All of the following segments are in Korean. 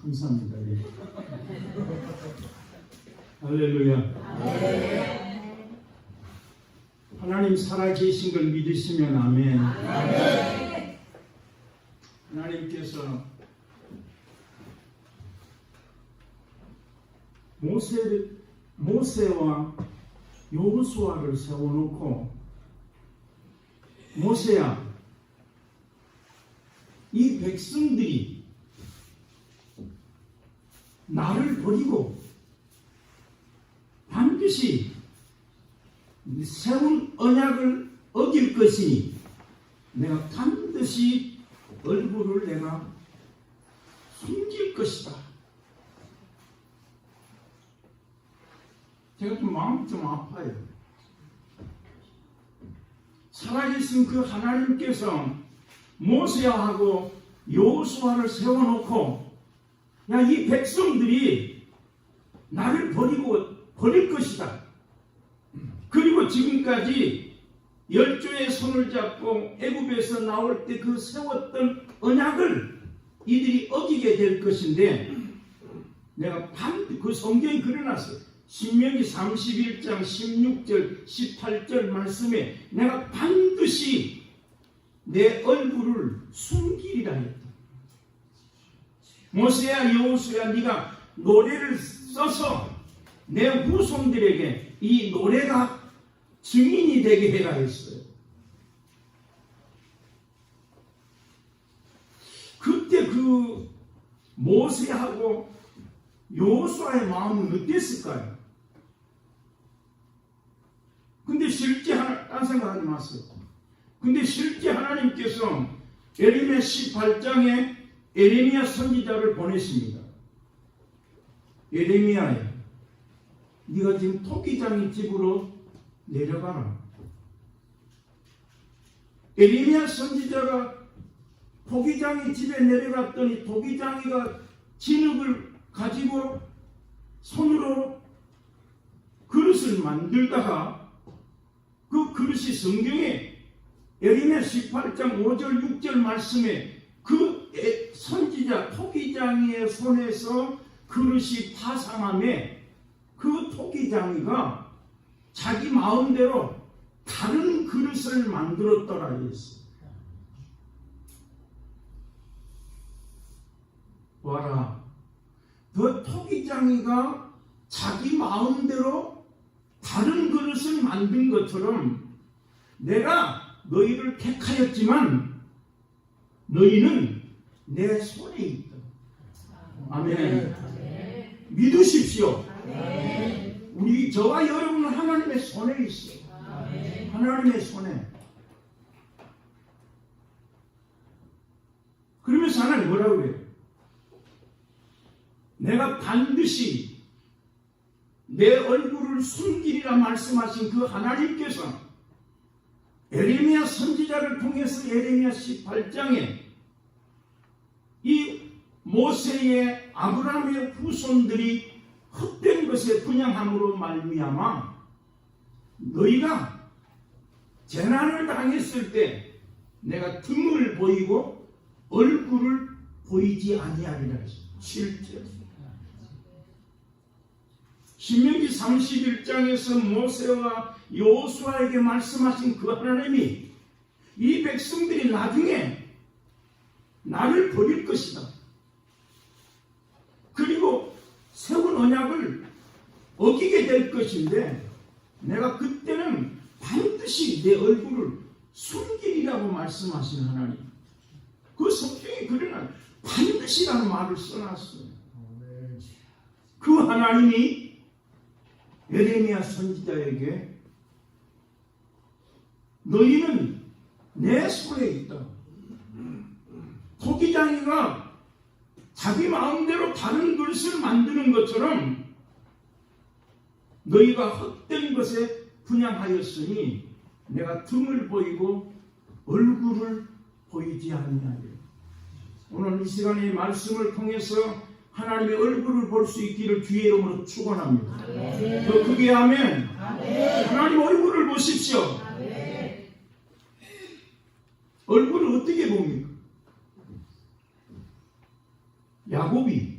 감사합니다. 예. 할렐루야. 하나님 살아계신 걸 믿으시면 아멘. 하나님께서 모세와 여호수아를 세워놓고, 모세야, 이 백성들이 나를 버리고 반드시 세운 언약을 어길 것이니 내가 반드시 얼굴을 내가 숨길 것이다. 제가 좀 마음이 좀 아파요. 살아계신 그 하나님께서 모세하고 여호수아를 세워놓고, 야, 이 백성들이 나를 버릴 것이다. 그리고 지금까지 열조의 손을 잡고 애굽에서 나올 때 그 세웠던 언약을 이들이 어기게 될 것인데, 내가 그 성경에 그려놨어요. 신명기 31장 16절 18절 말씀에 내가 반드시 내 얼굴을 숨기리라 했다. 모세야, 여호수야, 네가 노래를 써서 내 후손들에게 이 노래가 증인이 되게 해라 했어요. 그때 그 모세하고 여호수아의 마음은 어땠을까요? 근데 실제 딴 생각하지 마세요. 근데 실제 하나님께서 에레미야 18장에 에레미야 선지자를 보내십니다. 에레미야야, 네가 지금 토기장의 집으로 내려가라. 에레미야 선지자가 토기장의 집에 내려갔더니 토기장이가 진흙을 가지고 손으로 그릇을 만들다가 그 그릇이 성경에 에레미야 18장 5절 6절 말씀에 그 선지자 토기장이의 손에서 그릇이 파상함에 그 토기장이가 자기 마음대로 다른 그릇을 만들었더라 했어요. 봐라, 그 토기장이가 자기 마음대로 다른 그릇을 만든 것처럼 내가 너희를 택하였지만 너희는 내 손에 있다. 아멘. 믿으십시오. 우리 저와 여러분은 하나님의 손에 있어요. 하나님의 손에. 그러면서 하나님 뭐라고 해요? 내가 반드시 내 얼굴을 숨기리라 말씀하신 그 하나님께서 에레미야 선지자를 통해서 에레미야 18장에 이 모세의 아브라함의 후손들이 헛된 것에 분향함으로 말미암아 너희가 재난을 당했을 때 내가 등을 보이고 얼굴을 보이지 아니하리라 했습니다. 실제 신명기 31장에서 모세와 여호수아에게 말씀하신 그 하나님이 이 백성들이 나중에 나를 버릴 것이다. 그리고 세운 언약을 어기게 될 것인데 내가 그때는 반드시 내 얼굴을 숨기리라고 말씀하신 하나님. 그 성경에 그러나 반드시라는 말을 써놨어요. 그 하나님이 에레미야 선지자에게 너희는 내 손에 있다. 토기장이가 자기 마음대로 다른 그릇을 만드는 것처럼 너희가 헛된 것에 분향하였으니 내가 등을 보이고 얼굴을 보이지 아니하리라. 오늘 이 시간의 말씀을 통해서 하나님의 얼굴을 볼 수 있기를 주의 이름으로 축원합니다. 더 크게 하면 하나님 얼굴을 보십시오. 얼굴을 어떻게 봅니까? 야곱이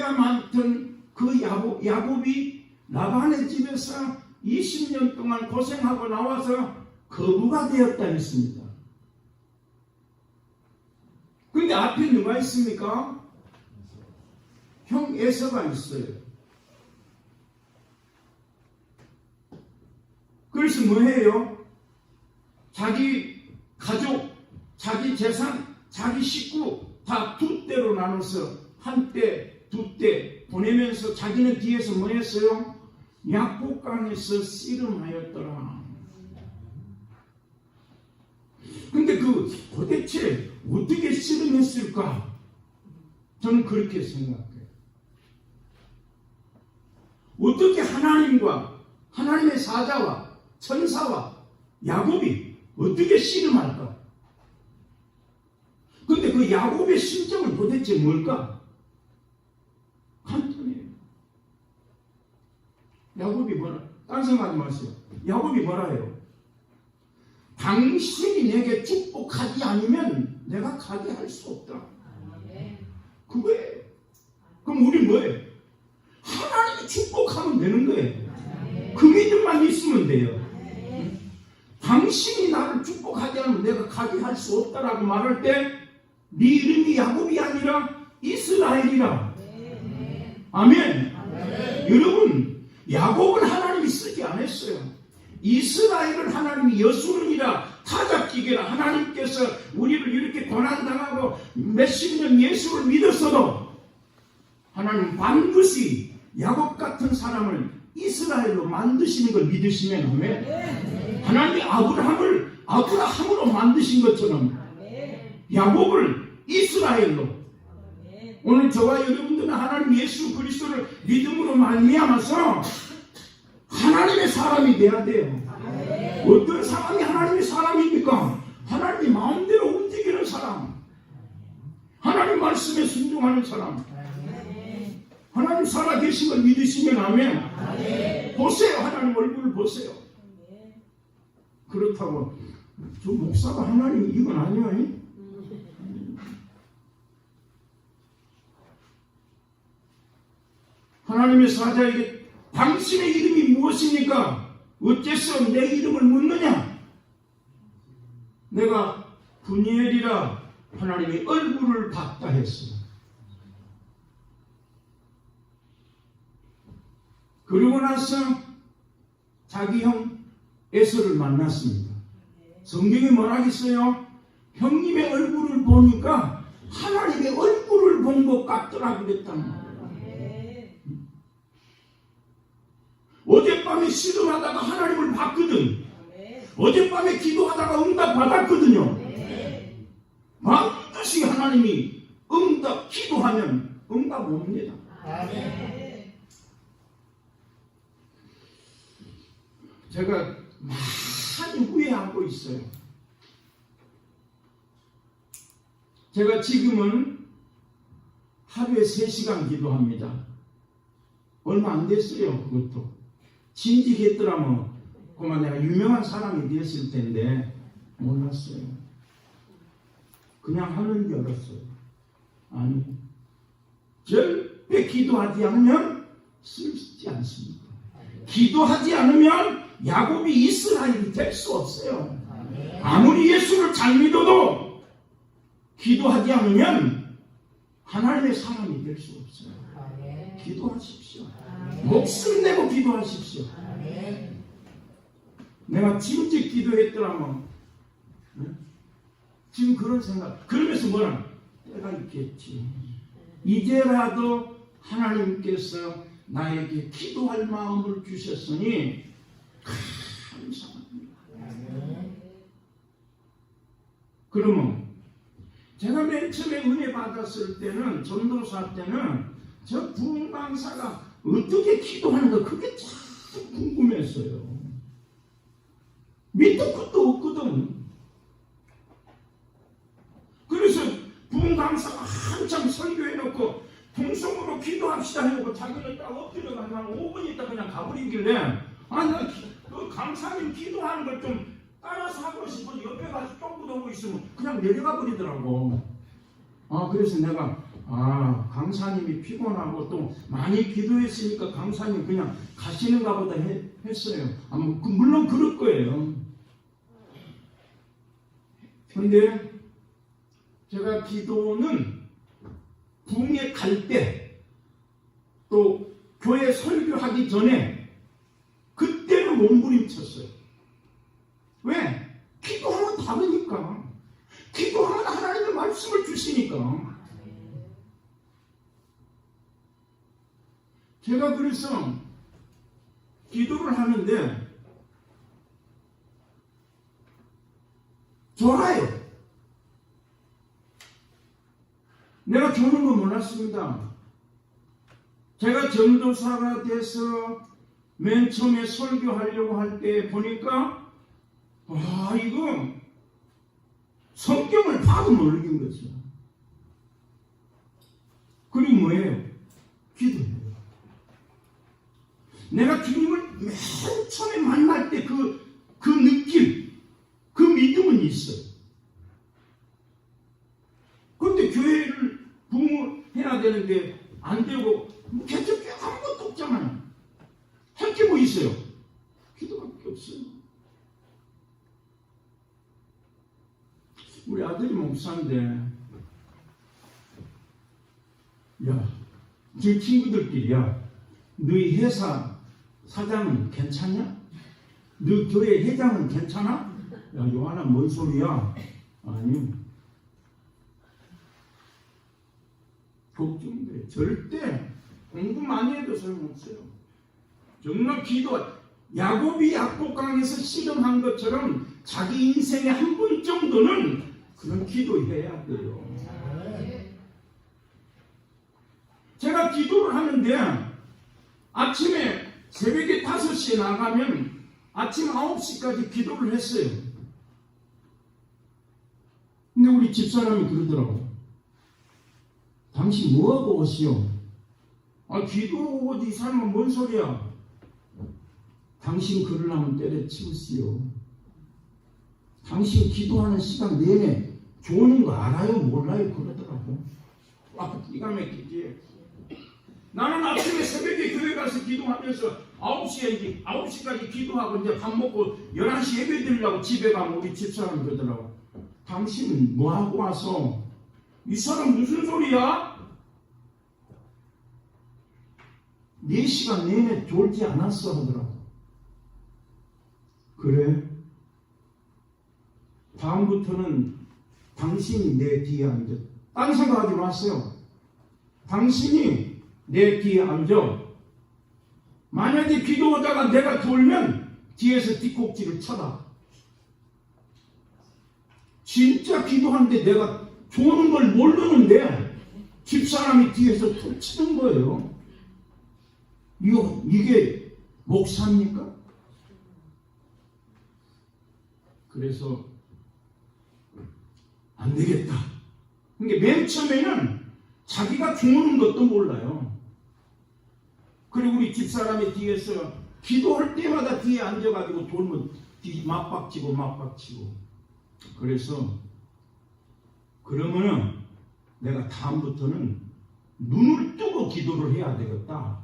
문제가 많던 그 야곱이 라반의 집에서 20년 동안 고생하고 나와서 거부가 되었다 했습니다. 근데 앞에 누가 있습니까? 형 에서가 있어요. 그래서 뭐해요? 자기 가족, 자기 재산, 자기 식구 다 두 떼로 나눠서 한 떼, 두 떼 보내면서 자기는 뒤에서 뭐 했어요? 약복강에서 씨름하였더라. 근데 도대체 어떻게 씨름했을까? 저는 그렇게 생각해요. 어떻게 하나님의 사자와 천사와 야곱이 어떻게 씨름할까? 근데 그 야곱의 심정은 도대체 뭘까? 간단해요. 야곱이 뭐라? 딴 생각하지 마세요. 야곱이 뭐라 해요? 당신이 내게 축복하지 않으면 내가 가게 할 수 없다. 그거예요. 그럼 우리 뭐예요? 하나님이 축복하면 되는 거예요. 그 믿음만 있으면 돼요. 당신이 나를 축복하지 않으면 내가 가게 할 수 없다라고 말할 때 네 이름이 야곱이 아니라 이스라엘이라. 아멘. 여러분, 야곱은 하나님이 쓰지 않았어요. 이스라엘을 하나님이 여수는이라 타작기계라. 하나님께서 우리를 이렇게 고난당하고 몇십 년 예수를 믿었어도 하나님 반드시 야곱 같은 사람을 이스라엘로 만드시는 걸 믿으시면 아멘. 하나님이 아브라함으로 만드신 것처럼 야곱을 이스라엘로. 오늘 저와 여러분들은 하나님 예수 그리스도를 믿음으로 말미암아서 하나님의 사람이 돼야 돼요. 어떤 사람이 하나님의 사람입니까? 하나님의 마음대로 움직이는 사람, 하나님 말씀에 순종하는 사람, 하나님 살아계신 걸 믿으시면 아멘. 보세요. 하나님 얼굴을 보세요. 그렇다고 저 목사가 하나님 이건 아니에요. 하나님의 사자에게 당신의 이름이 무엇입니까? 어째서 내 이름을 묻느냐? 내가 분이엘이라 하나님의 얼굴을 봤다 했어요. 그러고 나서 자기 형 에서를 만났습니다. 성경에 뭐라 했어요? 형님의 얼굴을 보니까 하나님의 얼굴을 본 것 같더라 그랬단 말이에요. 어젯밤에 씨름하다가 하나님을 봤거든. 어젯밤에 기도하다가 응답 받았거든요. 반드시 하나님이 기도하면 응답 옵니다. 제가 많이 후회하고 있어요. 제가 지금은 하루에 3시간 기도합니다. 얼마 안 됐어요. 그것도 진직했더라면 그만 내가 유명한 사람이 됐을 텐데 몰랐어요. 그냥 하는 줄 알았어요. 아니, 절대 기도하지 않으면 쓰지 않습니다. 기도하지 않으면 야곱이 이스라엘이 될 수 없어요. 아무리 예수를 잘 믿어도 기도하지 않으면 하나님의 사람이 될 수 없어요. 기도하십시오. 목숨 내고 기도하십시오. 내가 진즉 기도했더라면 지금 그런 생각. 그러면서 뭐라? 때가 있겠지. 이제라도 하나님께서 나에게 기도할 마음을 주셨으니 감사합니다. 그러면 제가 맨 처음에 은혜 받았을 때는, 전도사 때는 저 부흥 강사가 어떻게 기도하는가 그게 참 궁금했어요. 밑도 끝도 없거든. 그래서 부흥 강사가 한참 설교해놓고 통성으로 기도합시다 해놓고 자기는 딱 엎드려가지고 한 5분 있다 그냥 가버리길래 나 그 강사님 기도하는 걸 좀 따라서 하고 싶어서 옆에 가서 쫑긋 오고 있으면 그냥 내려가 버리더라고. 그래서 내가 강사님이 피곤하고 또 많이 기도했으니까 강사님 그냥 가시는가 보다 했어요. 물론 그럴 거예요. 그런데 제가 기도는 부흥회 갈 때, 또 교회 설교하기 전에 그때는 몸부림쳤어요. 왜? 기도하면 다르니까. 기도하면 하나님의 말씀을 주시니까. 제가 그래서 기도를 하는데 좋아요. 내가 좋은 거 몰랐습니다. 제가 전도사가 돼서 맨 처음에 설교하려고 할 때 보니까 이거 성경을 봐도 모르는 거죠. 그리고 뭐예요? 기도예요. 내가 주님을 맨 처음에 만날 때 그 느낌, 그 믿음은 있어요. 그런데 교회를 부흥해야 되는데 안 되고 개척교회 아무것도 없잖아요. 할 게 뭐 있어요? 기도밖에 없어요. 우리 아들이 목사인데 제 친구들끼리 너희 회사 사장은 괜찮냐? 너 교회 회장은 괜찮아? 요한아 뭔 소리야? 아니 걱정돼. 절대 공부 많이 해도 소용없어요. 정말 기도, 야곱이 약복강에서 실험한 것처럼 자기 인생에 한 번 정도는 그런 기도해야 돼요. 제가 기도를 하는데 아침에 새벽에 5시에 나가면 아침 9시까지 기도를 했어요. 근데 우리 집사람이 그러더라고. 당신 뭐하고 오시오? 기도 어디 사람은 뭔 소리야? 당신 그러려면 때려치우시오. 당신 기도하는 시간 내내 좋은 거 알아요? 몰라요? 그러더라고. 기가 막히지. 나는 아침에 새벽에 교회 가서 기도하면서 9시까지 기도하고 이제 밥 먹고 11시 예배 드리려고 집에 가면 우리 집사람 그러더라고. 당신 뭐하고 와서? 이 사람 무슨 소리야? 4시간 내내 졸지 않았어 하더라고. 그래? 다음부터는 당신이 내 뒤에 앉아. 딴 생각하지 마세요. 당신이 내 뒤에 앉아. 만약에 기도하다가 내가 돌면 뒤에서 뒷꼭지를 쳐라. 진짜 기도하는데 내가 좋은 걸 모르는데 집사람이 뒤에서 툭 치는 거예요. 이게 목사입니까? 그래서 안 되겠다. 그러니까 맨 처음에는 자기가 죽는 것도 몰라요. 그리고 우리 집사람이 뒤에서 기도할 때마다 뒤에 앉아가지고 돌면 막박치고. 그래서 그러면은 내가 다음부터는 눈을 뜨고 기도를 해야 되겠다.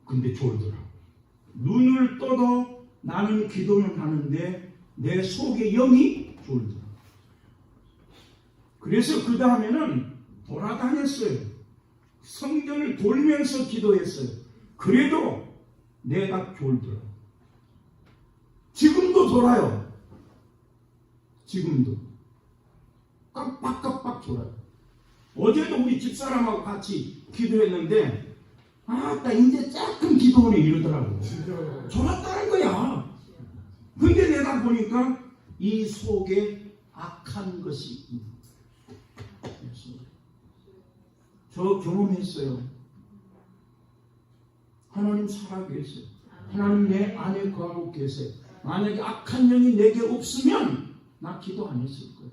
근데 졸더라고. 눈을 떠도 나는 기도는 하는데 내 속에 영이 졸더라고. 그래서 그 다음에는 돌아다녔어요. 성전을 돌면서 기도했어요. 그래도 내가 졸더라고. 지금도 돌아요. 지금도 깜빡깜빡 졸아요. 어제도 우리 집사람하고 같이 기도했는데 나 이제 조금 기도하네 이러더라고. 졸았다는 거야. 근데 내가 보니까 이 속에 악한 것이 있다. 저 경험했어요. 하나님 살아계세요. 하나님 내 안에 거하고 계세요. 만약에 악한 영이 내게 없으면 나 기도 안 했을 거예요.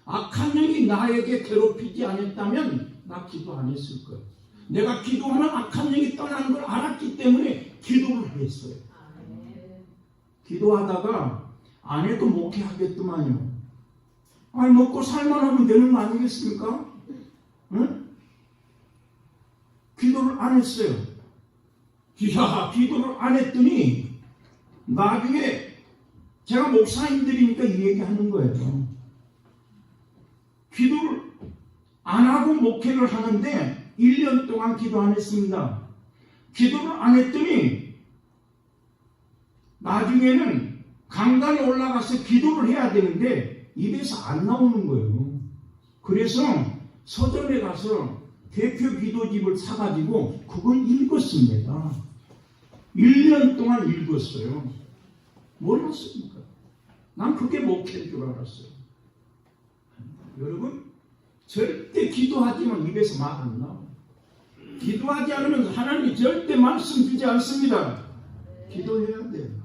악한 영이 나에게 괴롭히지 않았다면 나 기도 안 했을 거예요. 내가 기도하면 악한 영이 떠나는 걸 알았기 때문에 기도를 했어요. 기도하다가 안 해도 목회하겠더만요. 먹고 살만 하면 되는 거 아니겠습니까? 응? 기도를 안 했어요. 야, 기도를 안 했더니 나중에 제가 목사님들이니까 이 얘기하는 거예요. 기도를 안 하고 목회를 하는데 1년 동안 기도 안 했습니다. 기도를 안 했더니 나중에는 강단에 올라가서 기도를 해야 되는데 입에서 안 나오는 거예요. 그래서 서점에 가서 대표 기도집을 사가지고 그걸 읽었습니다. 1년 동안 읽었어요. 몰랐습니까? 난 그게 목회인 줄 알았어요. 여러분, 절대 기도하지만 입에서 말 안 나와요. 기도하지 않으면 하나님이 절대 말씀 주지 않습니다. 기도해야 돼요.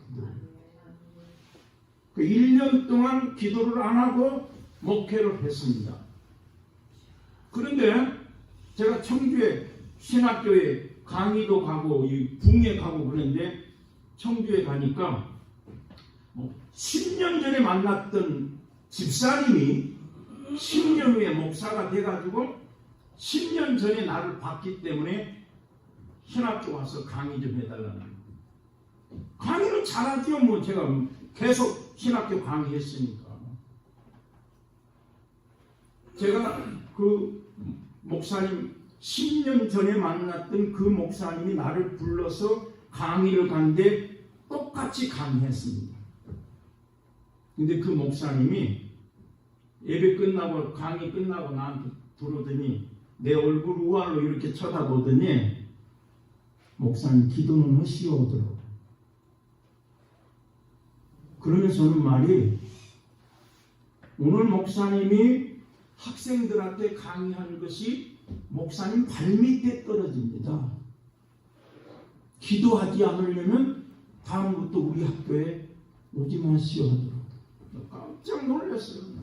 그 1년 동안 기도를 안 하고 목회를 했습니다. 그런데 제가 청주에 신학교에 강의도 가고 붕에 가고 그랬는데 청주에 가니까 10년 전에 만났던 집사님이 10년 후에 목사가 돼가지고 10년 전에 나를 봤기 때문에 신학교 와서 강의 좀 해달라는 거예요. 강의는 잘하죠. 뭐 제가 계속 신학교 강의했으니까. 제가 그 목사님 10년 전에 만났던 그 목사님이 나를 불러서 강의를 간데 똑같이 강의했습니다. 근데 그 목사님이 예배 끝나고 강의 끝나고 나한테 들어오더니 내 얼굴 우알로 이렇게 쳐다보더니 목사님 기도는 하시오 하더라고요. 그러면서 하는 말이 오늘 목사님이 학생들한테 강의하는 것이 목사님 발밑에 떨어집니다. 기도하지 않으려면 다음부터 우리 학교에 오지 마시오 하더라고요. 깜짝 놀랐어요.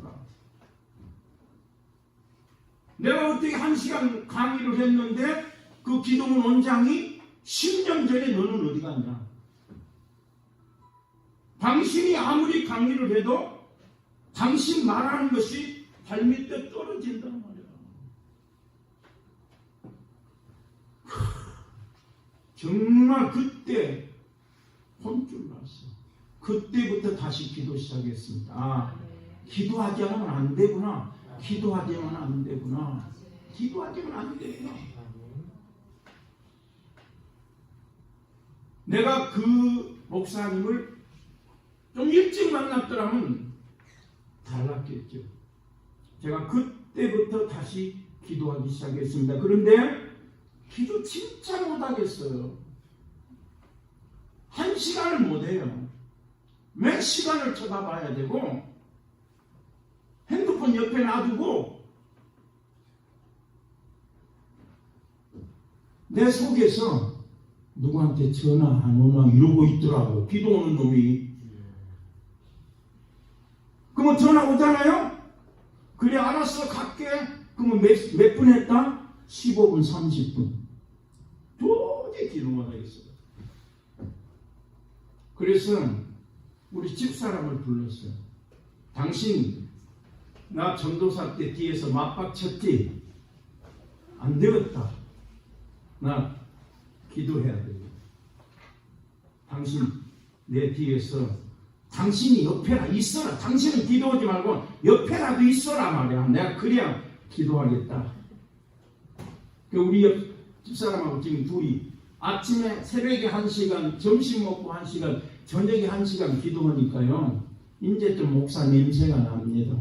내가 어떻게 1시간 강의를 했는데 그 기도문 원장이 10년 전에 너는 어디 갔냐? 당신이 아무리 강의를 해도 당신 말하는 것이 발밑에 떨어진단 말이야. 정말 그때 혼쭐 났어. 그때부터 다시 기도 시작했습니다. 아, 기도하지 않으면 안 되구나. 기도하지만 안 되구나. 기도하지만 안 되구나. 내가 그 목사님을 좀 일찍 만났더라면 달랐겠죠. 제가 그때부터 다시 기도하기 시작했습니다. 그런데 기도 진짜 못하겠어요. 1시간을 못해요. 몇 시간을 쳐다봐야 되고 핸드폰 옆에 놔두고 내 속에서 누구한테 전화 안 오나 이러고 있더라고. 기도 오는 놈이. 그러면 전화 오잖아요? 그래 알았어 갈게. 그러면 몇 분 했다? 15분 30분. 도저히 기도 못하겠어요. 그래서 우리 집사람을 불렀어요. 당신 나 전도사 때 뒤에서 맞박쳤지? 안 되겠다. 나 기도해야 돼. 당신 내 뒤에서 당신이 옆에라 있어라. 당신은 기도하지 말고 옆에라도 있어라 말이야. 내가 그래야 기도하겠다. 우리 옆 집사람하고 지금 둘이 아침에 새벽에 1시간, 점심 먹고 1시간, 저녁에 1시간 기도하니까요. 이제 좀 목사 냄새가 납니다.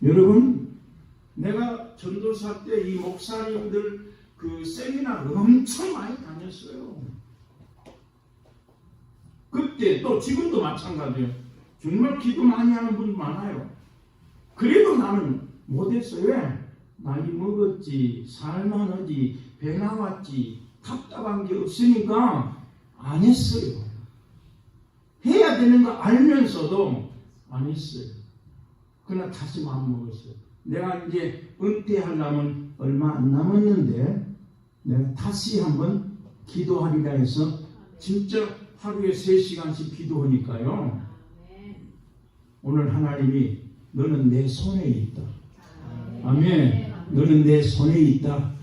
여러분, 내가 전도사 때 이 목사님들 그 세미나를 엄청 많이 다녔어요. 그때 또 지금도 마찬가지예요. 정말 기도 많이 하는 분 많아요. 그래도 나는 못했어요. 왜? 나이 먹었지, 살만하지, 배 나왔지, 답답한 게 없으니까 안 했어요. 해야 되는 거 알면서도 안 했어요. 그러나 다시 마음먹었어요. 내가 이제 은퇴하려면 얼마 안 남았는데 내가 다시 한번 기도하리라 해서 진짜 하루에 3시간씩 기도하니까요. 오늘 하나님이 너는 내 손에 있다. 아멘. 너는 내 손에 있다.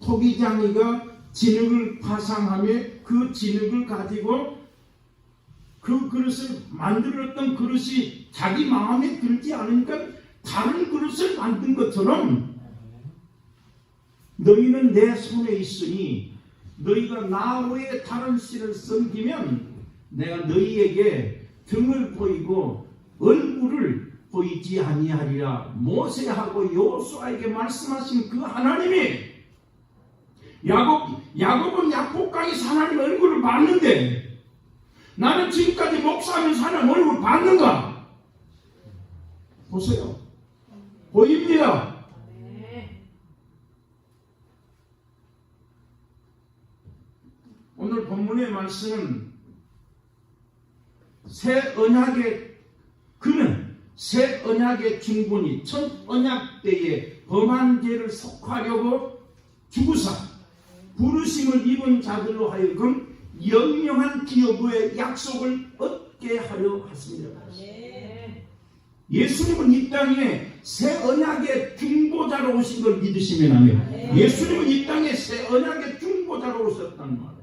토기장이가 진흙을 파상하며 그 진흙을 가지고 그 그릇을 만들었던 그릇이 자기 마음에 들지 않으니까 다른 그릇을 만든 것처럼 너희는 내 손에 있으니 너희가 나 외에 다른 신을 섬기면 내가 너희에게 등을 보이고 얼굴을 보이지 아니하리라. 모세하고 여호수아에게 말씀하신 그 하나님이 야곱은 약복강에서 하나님 얼굴을 봤는데 나는 지금까지 목사하면서 하나님 얼굴을 봤는가? 보세요. 보입니다. 오늘 본문의 말씀은 새 언약의 그는 새 언약의 중본이 첫 언약 때에 범한 죄를 속하려고 죽으사 부르심을 입은 자들로 하여금 영영한 기업의 약속을 얻게 하려 하십니다. 예수님은 이 땅에 새 언약의 중보자로 오신 걸 믿으시면 하면 예수님은 이 땅에 새 언약의 중보자로 오셨다는 말이에요.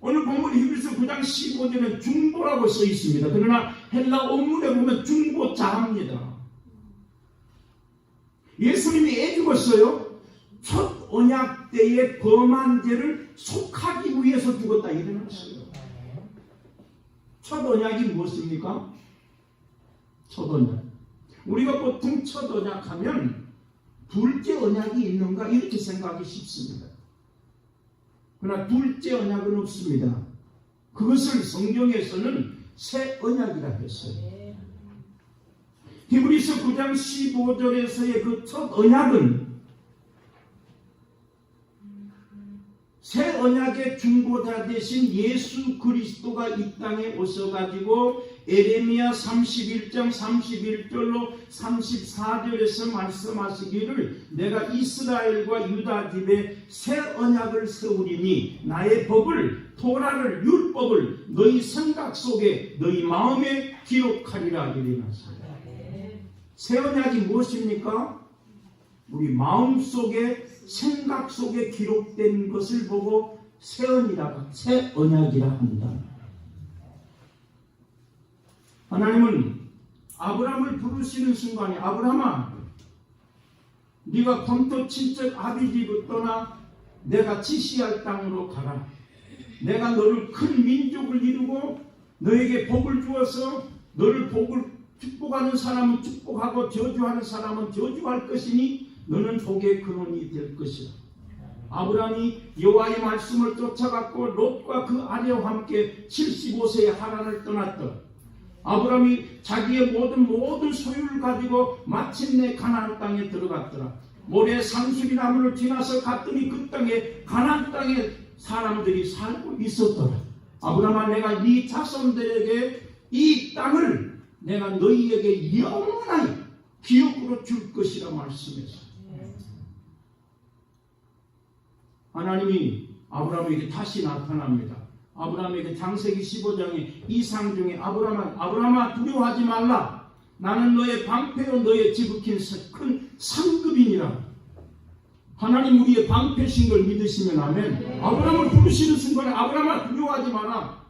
오늘 본문 히브리서 9장 15절에 중보라고 써 있습니다. 그러나 헬라 원문에 보면 중보자입니다. 예수님이 애 죽었어요. 첫 언약 때의 범한 죄를 속하기 위해서 죽었다 이런 말이에요. 첫 언약이 무엇입니까? 첫 언약. 우리가 보통 첫 언약 하면 둘째 언약이 있는가 이렇게 생각하기 쉽습니다. 그러나 둘째 언약은 없습니다. 그것을 성경에서는 새 언약이라 했어요. 히브리서 9장 15절에서의 그 첫 언약은 새 언약의 중보자 되신 예수 그리스도가 이 땅에 오셔가지고 에레미야 31장 31절로 34절에서 말씀하시기를 내가 이스라엘과 유다 집에 새 언약을 세우리니 나의 법을 토라를 율법을 너희 생각 속에 너희 마음에 기록하리라 이르셨습니다. 새 언약이 무엇입니까? 우리 마음 속에 생각 속에 기록된 것을 보고 새 언약이라 합니다. 하나님은 아브라함을 부르시는 순간에 아브라함아 네가 본토 친척 아비집을 떠나 내가 지시할 땅으로 가라. 내가 너를 큰 민족을 이루고 너에게 복을 주어서 너를 축복하는 사람은 축복하고 저주하는 사람은 저주할 것이니 너는 복의 근원이 될 것이다. 아브라함이 여호와의 말씀을 쫓아갔고 롯과 그 아내와 함께 75세에 하란을 떠났다. 아브라함이 자기의 모든 소유를 가지고 마침내 가나안 땅에 들어갔더라. 모래 상수리 나무를 지나서 갔더니 그 땅에 가나안 땅에 사람들이 살고 있었더라. 아브라함아 내가 네 자손들에게 이 땅을 내가 너희에게 영원히 기업으로 줄 것이라 말씀했어. 하나님이 아브라함에게 다시 나타납니다. 아브라함에게 창세기 15장의 이상 중에 아브라함아 두려워하지 말라. 나는 너의 방패요 너의 지극히 큰 상급이니라. 하나님 우리의 방패신 걸 믿으시면 아멘. 아브라함을 부르시는 순간에 아브라함아 두려워하지 마라.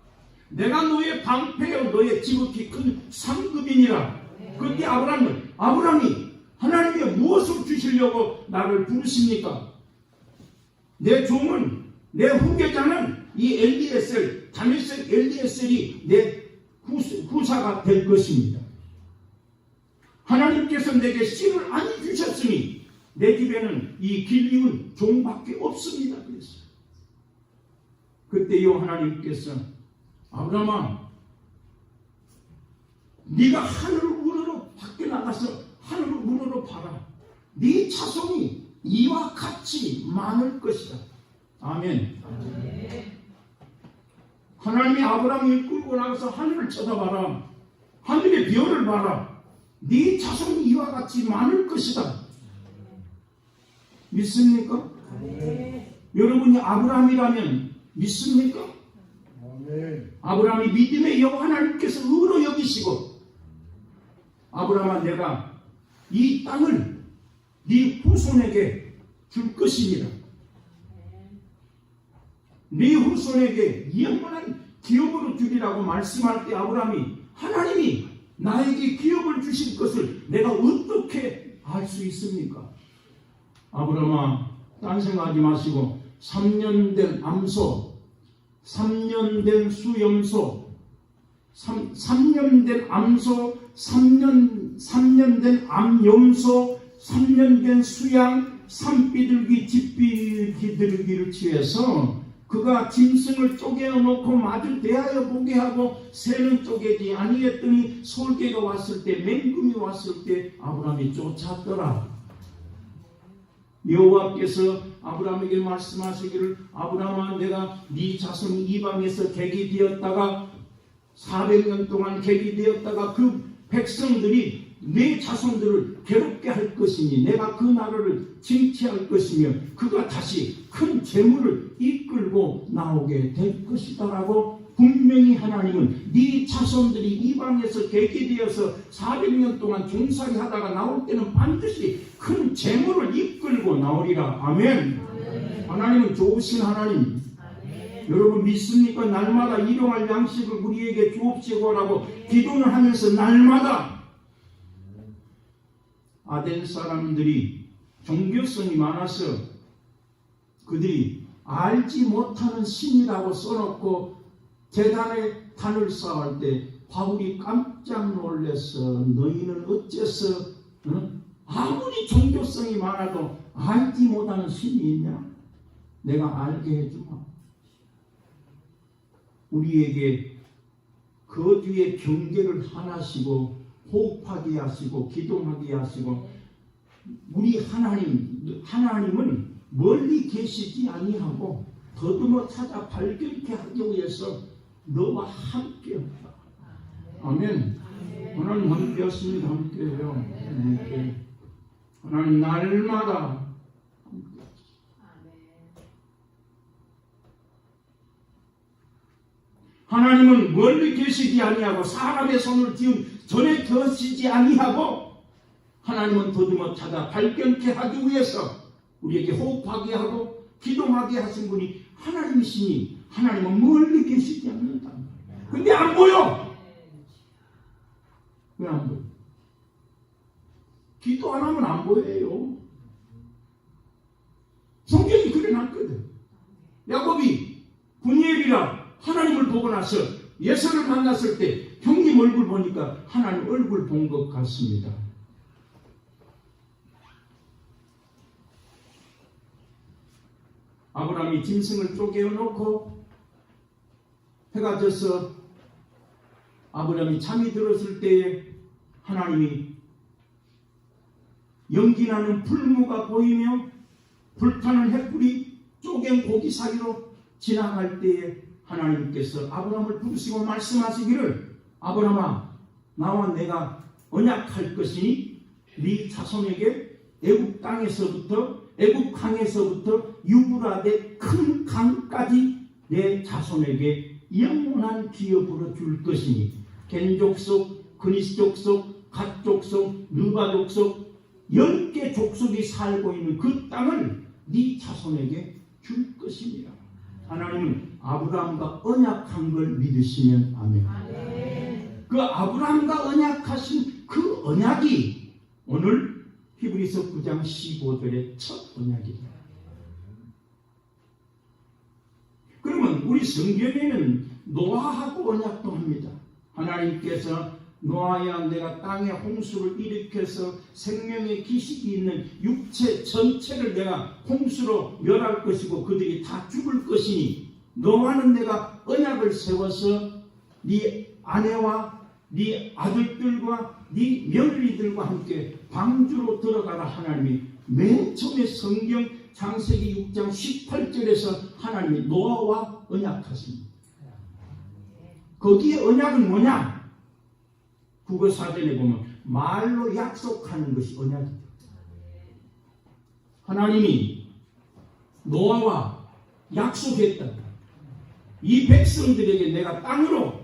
내가 너의 방패요 너의 지극히 큰 상급이니라. 그때 아브라함이 하나님이 무엇을 주시려고 나를 부르십니까? 내 종은 내 후계자는 이 엘리에셀 다메섹 엘리에셀이 내 후사가 될 것입니다. 하나님께서 내게 씨를 안 주셨으니 내 집에는 이 길리운 종밖에 없습니다. 그랬어요. 그때요 하나님께서 아브라함아 네가 하늘 우러러 밖에 나가서 하늘 우러러 봐라. 네 자손이 이와 같이 많을 것이다. 아멘. 하나님이 아브라함을 끌고 나가서 하늘을 쳐다봐라. 하늘의 별을 봐라. 네 자손이 이와 같이 많을 것이다. 믿습니까? 여러분이 아브라함이라면 믿습니까? 아브라함이 믿음의 여호 하나님께서 의로 여기시고 아브라함아 내가 이 땅을 네 후손에게 줄 것입니다. 네 후손에게 영원한 기업으로 주리라고 말씀할 때 아브라함이 하나님이 나에게 기업을 주실 것을 내가 어떻게 알 수 있습니까? 아브라함아, 딴 생각하지 마시고 3년 된 암소, 3년 된 수염소, 3년 된 암소, 3년 된 암염소, 3년 된 수양, 산비둘기, 집비둘기를 취해서 그가 짐승을 쪼개어 놓고 마주 대하여 보게 하고 새는 쪼개지 아니했더니 솔개가 왔을 때, 맹금이 왔을 때 아브라함이 쫓았더라. 여호와께서 아브라함에게 말씀하시기를 아브라함아, 내가 네 자손이 이방에서 객이 되었다가 400년 동안 객이 되었다가 그 백성들이 내 자손들을 괴롭게 할 것이니 내가 그 나라를 징치할 것이며 그가 다시 큰 재물을 이끌고 나오게 될 것이다 라고 분명히 하나님은 네 자손들이 이방에서 객이 되어서 400년 동안 종살이 하다가 나올 때는 반드시 큰 재물을 이끌고 나오리라. 아멘. 하나님은 좋으신 하나님. 여러분 믿습니까? 날마다 일용할 양식을 우리에게 주옵시고 하라고 기도를 하면서 날마다 아덴 사람들이 종교성이 많아서 그들이 알지 못하는 신이라고 써놓고 제단에 단을 쌓을 때 바울이 깜짝 놀라서 너희는 어째서 아무리 종교성이 많아도 알지 못하는 신이 있냐? 내가 알게 해주마. 우리에게 그 뒤에 경계를 하나시고 호흡하게 하시고 기도하게 하시고 우리 하나님은 멀리 계시지 아니하고 더듬어 찾아 발견케 하기 위해서 너와 함께합니다. 아멘. 하나님 함께하십니다. 함께해요. 함께. 하나님 날마다 하나님은 멀리 계시지 아니하고 사람의 손을 띄운 전에 계시지 아니하고 하나님은 더듬어 찾아 발견케 하기 위해서 우리에게 호흡하게 하고 기도하게 하신 분이 하나님이시니 하나님은 멀리 계시지 않는다. 근데 안 보여. 왜 안 보여? 기도 안 하면 안 보여요. 성경이 그래 놨거든. 야곱이 분이엘이라 하나님을 보고 나서 예서를 만났을 때 형님 얼굴 보니까 하나님 얼굴 본 것 같습니다. 아브라함이 짐승을 쪼개어 놓고 해가 져서 아브라함이 잠이 들었을 때에 하나님이 연기나는 풀무가 보이며 불타는 횃불이 쪼갠 고기 사이로 지나갈 때에 하나님께서 아브라함을 부르시고 말씀하시기를 아브라함아, 나와 내가 언약할 것이니 네 자손에게 애굽 땅에서부터 애굽 강에서부터 유브라데 큰 강까지 내 자손에게 영원한 기업으로 줄 것이니 겐 족속, 그니스 족속, 갓 족속, 느바 족속 10개 족속이 살고 있는 그 땅을 네 자손에게 줄 것입니다. 하나님은 아브라함과 언약한 걸 믿으시면 아멘. 아멘. 그 아브라함과 언약하신 그 언약이 오늘 히브리서 9장 15절의 첫 언약입니다. 그러면 우리 성경에는 노아하고 언약도 합니다. 하나님께서 노아야, 내가 땅에 홍수를 일으켜서 생명의 기식이 있는 육체 전체를 내가 홍수로 멸할 것이고 그들이 다 죽을 것이니 너와는 내가 언약을 세워서 네 아내와 네 아들들과 네 며느리들과 함께 방주로 들어가라. 하나님이 맨 처음에 성경 창세기 6장 18절에서 하나님이 노아와 언약하십니다. 거기에 언약은 뭐냐? 국어사전에 보면 말로 약속하는 것이 언약입니다. 하나님이 노아와 약속했다. 이 백성들에게 내가 땅으로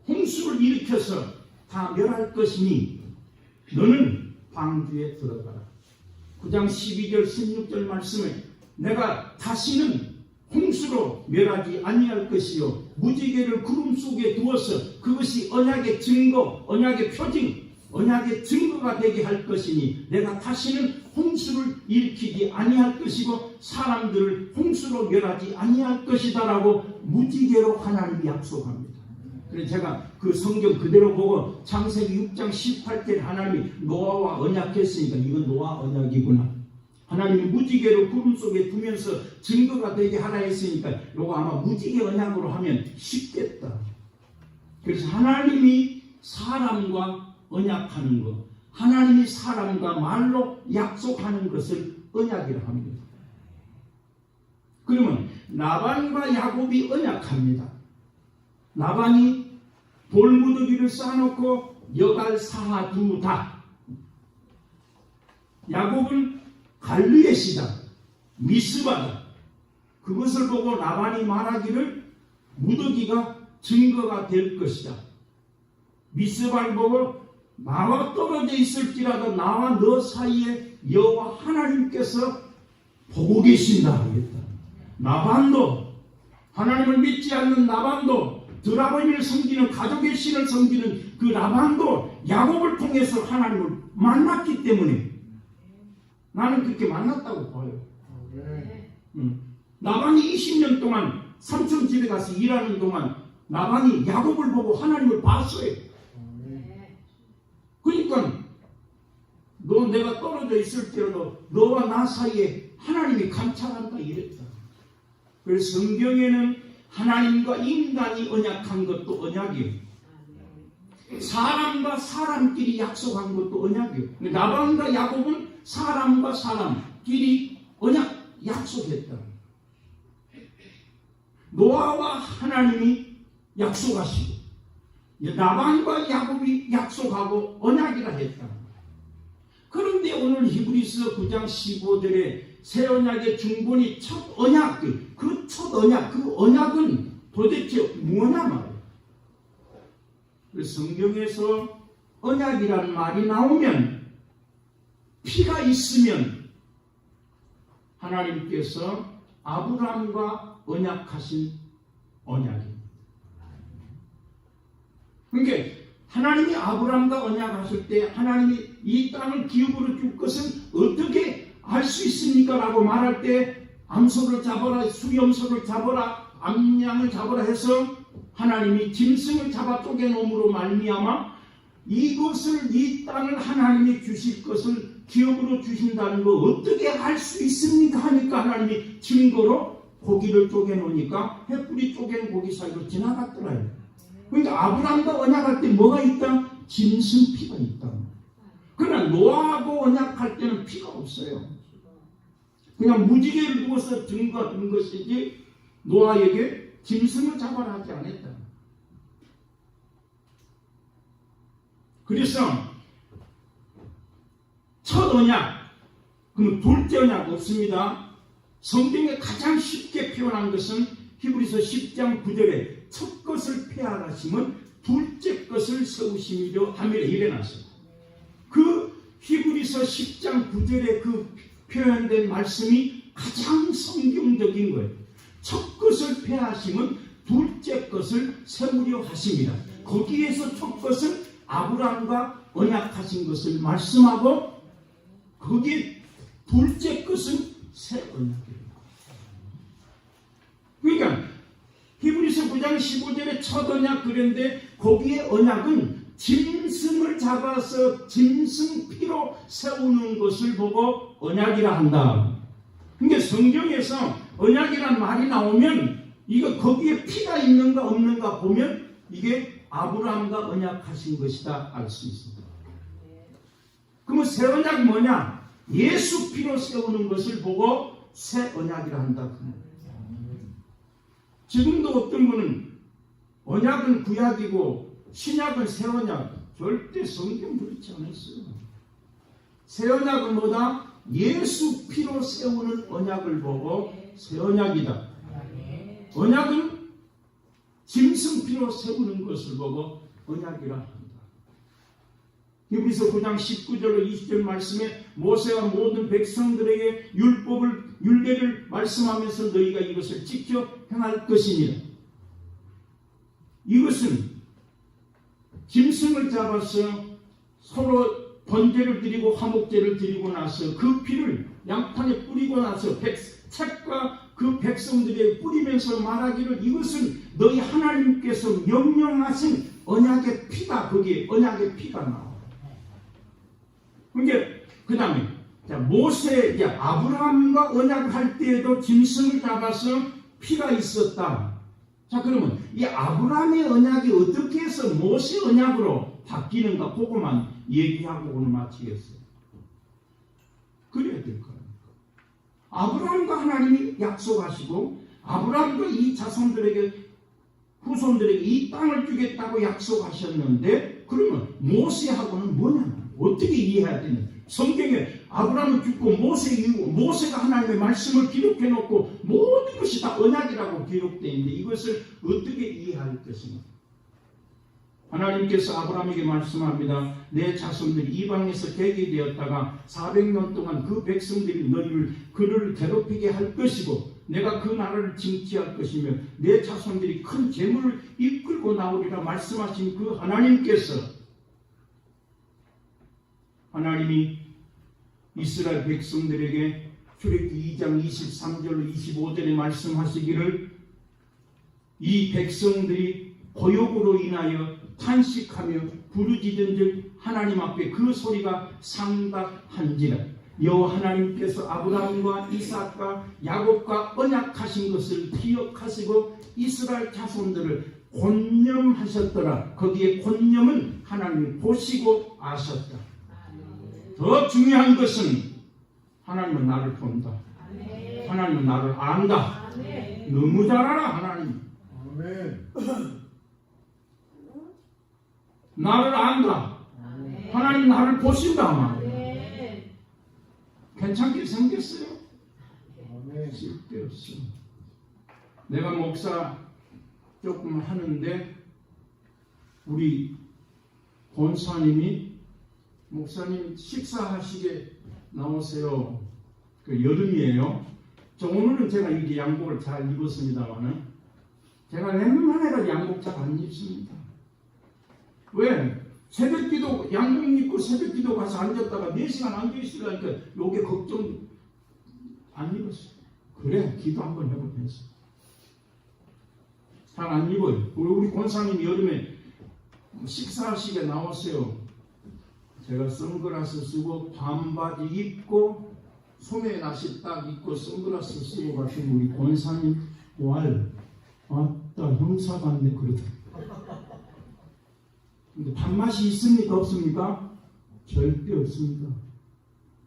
홍수를 일으켜서 다 멸할 것이니 너는 방주에 들어가라. 9장 12절 16절 말씀에 내가 다시는 홍수로 멸하지 아니할 것이요 무지개를 구름 속에 두어서 그것이 언약의 증거, 언약의 표징, 언약의 증거가 되게 할 것이니 내가 다시는 홍수를 일으키지 아니할 것이고 사람들을 홍수로 멸하지 아니할 것이다라고 무지개로 하나님이 약속합니다. 그래서 제가 그 성경 그대로 보고 창세기 6장 18절 하나님이 노아와 언약했으니까 이건 노아 언약이구나. 하나님이 무지개로 구름 속에 두면서 증거가 되게 하라 했으니까 이거 아마 무지개 언약으로 하면 쉽겠다. 그래서 하나님이 사람과 언약하는 것, 하나님이 사람과 말로 약속하는 것을 언약이라 합니다. 그러면 라반과 야곱이 언약합니다. 라반이 돌무더기를 쌓아놓고 여갈 사하 두다. 야곱은 갈르엣이다, 미스바다. 그것을 보고 라반이 말하기를 무더기가 증거가 될 것이다. 미스바를 보고 나와 떨어져 있을지라도 나와 너 사이에 여호와 하나님께서 보고 계신다 하겠다. 라반도, 하나님을 믿지 않는 라반도, 드라보임을 섬기는 가족의 신을 섬기는 그 라반도 야곱을 통해서 하나님을 만났기 때문에 나는 그렇게 만났다고 봐요. 라반이 20년 동안 삼촌 집에 가서 일하는 동안 라반이 야곱을 보고 하나님을 봤어요. 그러니까 너 내가 떨어져 있을지라도 너와 나 사이에 하나님이 감찰한다 이랬다. 그래서 성경에는 하나님과 인간이 언약한 것도 언약이에요. 사람과 사람끼리 약속한 것도 언약이에요. 라반과 야곱은 사람과 사람끼리 언약 약속했다. 노아와 하나님이 약속하시고 라반과 야곱이 약속하고 언약이라 했다. 그런데 오늘 히브리서 9장 15절에 새 언약의 중본이 첫 언약, 그 첫 언약, 그 언약은 도대체 뭐냐 말이에요. 성경에서 언약이라는 말이 나오면 피가 있으면 하나님께서 아브라함과 언약하신 언약입니다. 그러니까 하나님이 아브라함과 언약하실 때 하나님이 이 땅을 기업으로 줄 것은 어떻게 알 수 있습니까? 라고 말할 때 암소를 잡아라, 수염소를 잡아라, 암양을 잡아라 해서 하나님이 짐승을 잡아 쪼개놓음으로 말미암아 이것을 이 땅을 하나님이 주실 것을 기업으로 주신다는 거 어떻게 알 수 있습니까? 하니까 하나님이 증거로 고기를 쪼개놓으니까 횃불이 쪼갠 고기 사이로 지나갔더라요. 그러니까 아브라함과 언약할 때 뭐가 있다? 짐승 피가 있다. 그러나 노아하고 언약할 때는 피가 없어요. 그냥 무지개를 두어서 증거가 된 것이지 노아에게 짐승을 잡아라 하지 않았다. 그래서 첫 언약, 그러면 둘째 언약 없습니다. 성경에 가장 쉽게 표현한 것은 히브리서 10장 9절에 첫 것을 폐하라심은 둘째 것을 세우심이려 하밀에 일어났어요. 그 히브리서 10장 9절에 그 표현된 말씀이 가장 성경적인 거예요. 첫 것을 폐하심은 둘째 것을 세우려 하십니다. 거기에서 첫 것은 아브라함과 언약하신 것을 말씀하고 거기에 둘째 것은 새 언약입니다. 그러니까 히브리서 9장 15절에 첫 언약 그랬는데 거기에 언약은 짐승을 잡아서 짐승 피로 세우는 것을 보고 언약이라 한다. 그러니까 성경에서 언약이란 말이 나오면 이거 거기에 피가 있는가 없는가 보면 이게 아브라함과 언약하신 것이다 알 수 있습니다. 그러면 새 언약이 뭐냐? 예수 피로 세우는 것을 보고 새 언약이라 한다. 지금도 어떤 분은 언약은 구약이고 신약은 새 언약, 절대 성경 그렇지 않았어요. 새 언약은 뭐다? 예수 피로 세우는 언약을 보고 새 언약이다. 언약은 짐승 피로 세우는 것을 보고 언약이라 한다. 히브리서 9장 19절로 20절 말씀에 모세가 모든 백성들에게 율례를 말씀하면서 너희가 이것을 지켜 행할 것이니라. 이것은 짐승을 잡아서 서로 번제를 드리고 화목제를 드리고 나서 그 피를 양판에 뿌리고 나서 책과 그 백성들에게 뿌리면서 말하기를 이것은 너희 하나님께서 명령하신 언약의 피다. 거기에 언약의 피가 나와. 그 다음에 모세, 아브라함과 언약할 때에도 짐승을 잡아서 피가 있었다. 자, 그러면 이 아브라함의 언약이 어떻게 해서 모세 언약으로 바뀌는가 그거만 얘기하고 오늘 마치겠어요. 그래야 될 거예요. 아브라함과 하나님이 약속하시고 아브라함과 이 자손들에게 후손들에게 이 땅을 주겠다고 약속하셨는데 그러면 모세하고는 뭐냐? 어떻게 이해해야 되냐? 성경에 아브라함은 죽고 모세가 하나님의 말씀을 기록해 놓고 모든 것이 다 언약이라고 기록되어 있는데 이것을 어떻게 이해할 것인가? 하나님께서 아브라함에게 말씀합니다. 내 자손들이 이방에서 개게 되었다가 400년 동안 그 백성들이 그를 괴롭히게 할 것이고 내가 그 나라를 징치할 것이며 내 자손들이 큰 재물을 이끌고 나오리라 말씀하신 그 하나님께서 하나님이 이스라엘 백성들에게 출애굽기 2장 23절로 25절에 말씀하시기를 이 백성들이 고욕으로 인하여 탄식하며 부르짖은즉 하나님 앞에 그 소리가 상달한지라. 여호와 하나님께서 아브라함과 이삭과 야곱과 언약하신 것을 기억하시고 이스라엘 자손들을 권념하셨더라. 거기에 권념은 하나님이 보시고 아셨다. 더 중요한 것은 하나님은 나를 본다. 하나님은 나를 안다. 너무 잘 알아 하나님. 나를 안다. 하나님 나를 보신다. 괜찮게 생겼어요? 쓸데없어. 내가 목사 조금 하는데 우리 권사님이 목사님 식사하시게 나오세요. 그 여름이에요. 오늘은 제가 이렇게 양복을 잘 입었습니다만은 제가 웬만해가 양복 잘 안 입습니다. 왜? 새벽기도 양복 입고 새벽기도 가서 앉았다가 4시간 앉아있으려니까 요게 걱정 안 입었어요. 그래 기도 한번 해보면서 잘 안 입어요. 우리 권사님 여름에 식사하시게 나오세요. 제가 선글라스 쓰고 반바지 입고 소매 나시 딱 입고 선글라스 쓰고 가신 우리 권사님 왈 아따 형사 같네 그러더라고요. 근데 밥맛이 있습니까 없습니까? 절대 없습니다.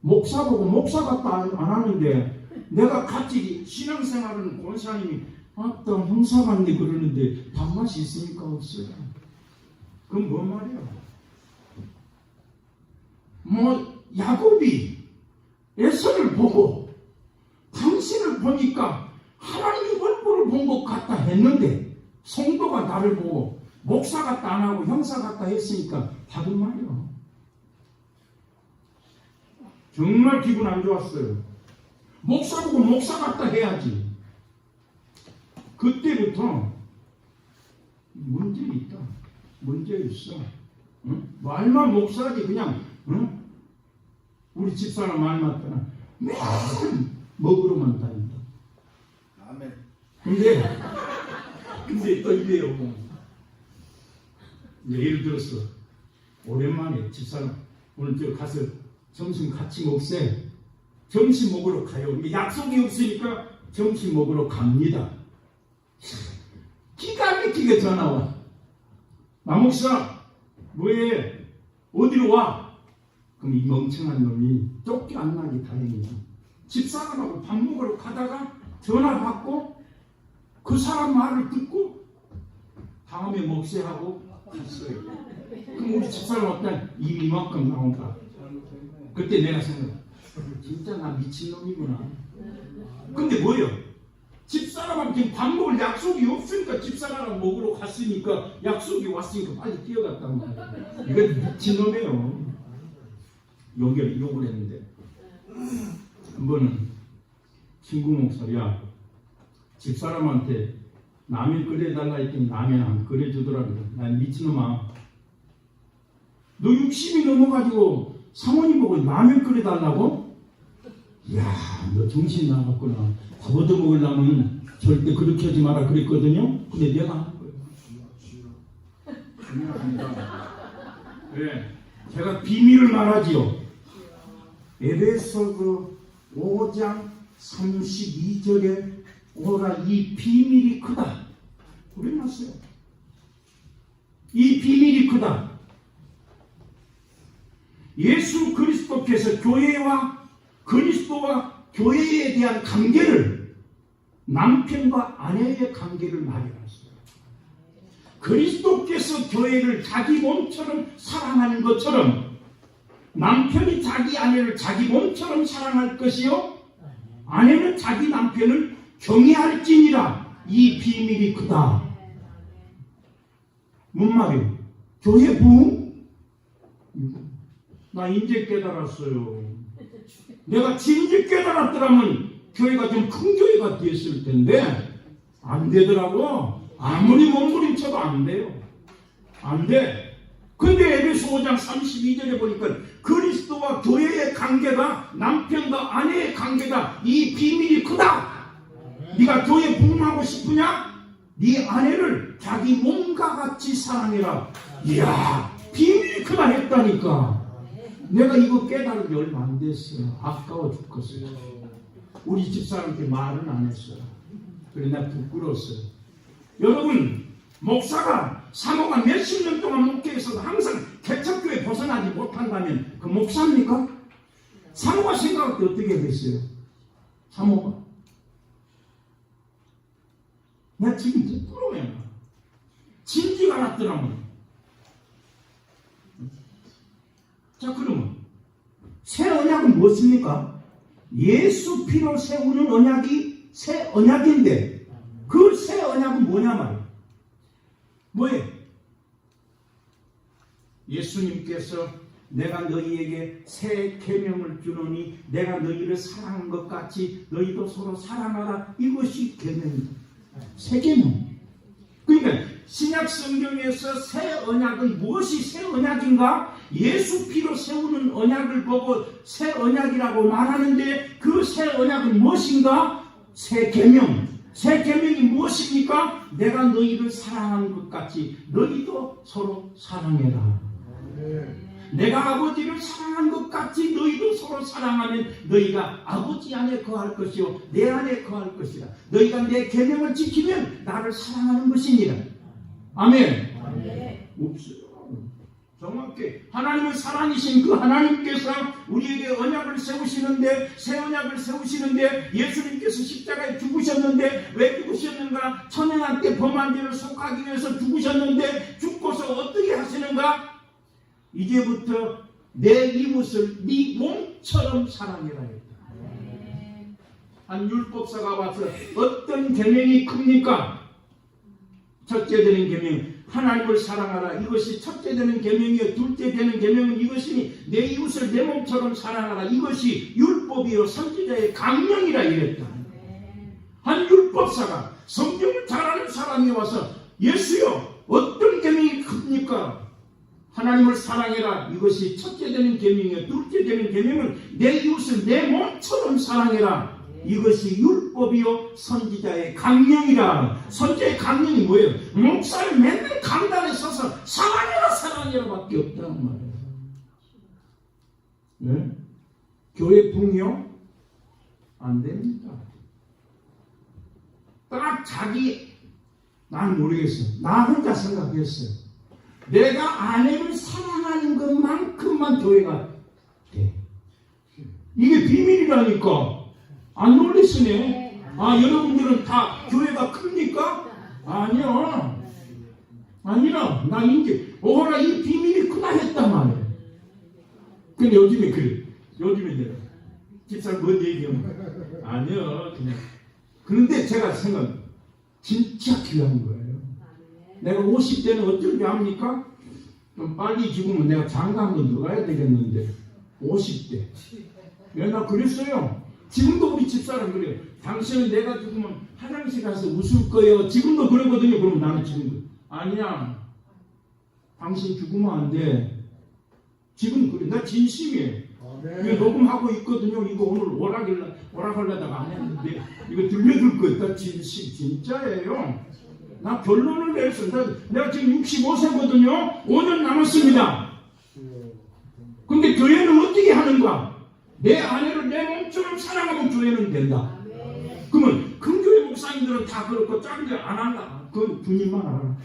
목사 보고 목사 같다 안 하는데 내가 같이 신앙생활하는 권사님이 아따 형사 같네 그러는데 밥맛이 있습니까 없어요? 그건 뭔 말이야? 야곱이 에서를 보고 당신을 보니까 하나님의 얼굴을 본 것 같다 했는데 성도가 나를 보고 목사 같다 안 하고 형사 같다 했으니까 다른 말이야. 정말 기분 안 좋았어요. 목사 보고 목사 같다 해야지. 그때부터 문제 있다. 문제 있어. 응? 말만 목사지 그냥 응? 우리 집사람 말 맞잖아. 매일 먹으러만 다닌다. 아멘. 근데 또 이래요. 예를 들어서 오랜만에 집사람 오늘 저 가서 점심 같이 먹세. 점심 먹으러 가요. 약속이 없으니까 점심 먹으러 갑니다. 기가 막히게 전화와. 남목사 뭐해? 어디로 와? 그럼 이 멍청한 놈이 쫓기 안 나기 다행이야. 집사람하고 밥 먹으러 가다가 전화 받고 그 사람 말을 듣고 다음에 먹세하고 갔어요. 그럼 우리 집사람 어떤 입이 이만큼 나온다. 그때 내가 생각해. 진짜 나 미친놈이구나. 근데 뭐예요? 집사람하고 지금 밥 먹을 약속이 없으니까 집사람 먹으러 갔으니까 약속이 왔으니까 빨리 뛰어갔단 말이야. 이건 미친놈이에요. 욕을 했는데 한 번은 친구 목사야 집사람한테 라면 끓여달라 했더니 라면 안 끓여주더라고요. 난 미친놈아, 너 60이 넘어가지고 사모님 보고 라면 끓여달라고? 이야, 너 정신 나갔구나. 밥 얻어먹으려면 절대 그렇게 하지 마라 그랬거든요. 근데 내가 하는 거예요. 중요합니다. 네, 제가 비밀을 말하지요. 에베소서 5장 32절에 오라 이 비밀이 크다. 그래놨어요. 이 비밀이 크다. 예수 그리스도께서 교회와 그리스도와 교회에 대한 관계를 남편과 아내의 관계를 말해놨어요. 그리스도께서 교회를 자기 몸처럼 사랑하는 것처럼 남편이 자기 아내를 자기 몸처럼 사랑할 것이요 아내는 자기 남편을 경외할지니라. 이 비밀이 크다. 뭔 말이에요? 교회 부흥? 나 이제 깨달았어요. 내가 진즉 깨달았더라면 교회가 좀 큰 교회가 됐을 텐데 안 되더라고. 아무리 몸부림쳐도 안 돼요. 안 돼. 근데 에베소 5장 32절에 보니까 그리스도와 교회의 관계가 남편과 아내의 관계가 이 비밀이 크다. 네가 교회 부흥하고 싶으냐? 네 아내를 자기 몸과 같이 사랑해라. 이야, 비밀이 크다 했다니까. 내가 이거 깨달은 지 얼마 안 됐어요. 아까워 죽겠어요. 우리 집사람한테 말은 안 했어요. 그래 나 부끄러웠어요. 여러분, 목사가 사모가 몇십 년 동안 목회에서도 항상 개척교회 벗어나지 못한다면 그 목사입니까? 사모가 생각할 때 어떻게 됐어요? 사모가 나 지금 부끄러워요. 진지가 났더라고요. 자, 그러면 새 언약은 무엇입니까? 예수 피로 세우는 언약이 새 언약인데 그 새 언약은 뭐냐 말이에요. 뭐예요? 예수님께서 내가 너희에게 새 계명을 주노니 내가 너희를 사랑한 것 같이 너희도 서로 사랑하라. 이것이 계명입니다. 새 계명. 그러니까 신약 성경에서 새 언약은 무엇이 새 언약인가? 예수 피로 세우는 언약을 보고 새 언약이라고 말하는데 그 새 언약은 무엇인가? 새 계명. 새 계명이 무엇입니까? 내가 너희를 사랑하는 것 같이 너희도 서로 사랑해라. 내가 아버지를 사랑한 것 같이 너희도 서로 사랑하면 너희가 아버지 안에 거할 것이요 내 안에 거할 것이라. 너희가 내 계명을 지키면 나를 사랑하는 것이니라. 아멘. 없어요. 정확히 하나님은 사랑이신 그 하나님께서 우리에게 언약을 세우시는데 새 언약을 세우시는데 예수님께서 십자가에 죽으셨는데 왜 죽으셨는가? 천연한 때 범한 죄를 속하기 위해서 죽으셨는데 죽고서 어떻게 하시는가? 이제부터 내 이웃을 네 몸처럼 사랑해라 했다. 한 율법사가 와서 어떤 계명이 큽니까? 첫째 되는 계명 하나님을 사랑하라. 이것이 첫째 되는 계명이요 둘째 되는 계명은 이것이니 내 이웃을 내 몸처럼 사랑하라. 이것이 율법이요 선지자의 강령이라 이랬다. 한 율법사가 성경을 잘 아는 사람이 와서 예수여 어떤 계명이 큽니까? 하나님을 사랑해라. 이것이 첫째 되는 계명이요 둘째 되는 계명은 내 이웃을 내 몸처럼 사랑해라. 이것이 율법이요 선지자의 강령이라. 선지자의 강령이 뭐예요? 목사를 맨날 강단에 서서 사랑해라 사랑해라 밖에 없다는 말이에요. 네? 교회 부흥이요? 안 됩니다. 딱 자기 난 모르겠어요. 나 혼자 생각했어요. 내가 아내를 사랑하는 것만큼만 교회가 돼. 이게 비밀이라니까. 안 놀리시네. 아, 여러분들은 다 교회가 큽니까? 아니요. 아니라 나 이제 오라 이 비밀이 크다 했단 말이에요. 근데 요즘에 그래. 요즘에 내가 집사람 뭔 얘기하면 아니요. 그냥. 그런데 제가 생각 진짜 귀한 거예요. 내가 50대는 어쩔 줄 압니까? 좀 빨리 죽으면 내가 장가 한번 들어가야 되겠는데 50대. 나 그랬어요. 지금도 우리 집사람 그래요. 당신은 내가 죽으면 화장실 가서 웃을 거예요. 지금도 그러거든요. 그럼 나는 지금 아니야. 당신 죽으면 안 돼. 지금 그래. 나 진심이에요. 이거 녹음하고 있거든요. 이거 오늘 오락하려다가 안 했는데 이거 들려줄 거예요. 나 진짜예요. 나 결론을 내렸어. 내가 지금 65세거든요. 5년 남았습니다. 근데 교회는 어떻게 하는가? 내 아내를 내 몸처럼 사랑하면 교회는 된다. 그러면 큰 교회 목사님들은 다 그렇고 작은 교회 안 한다. 그건 주님만 알아.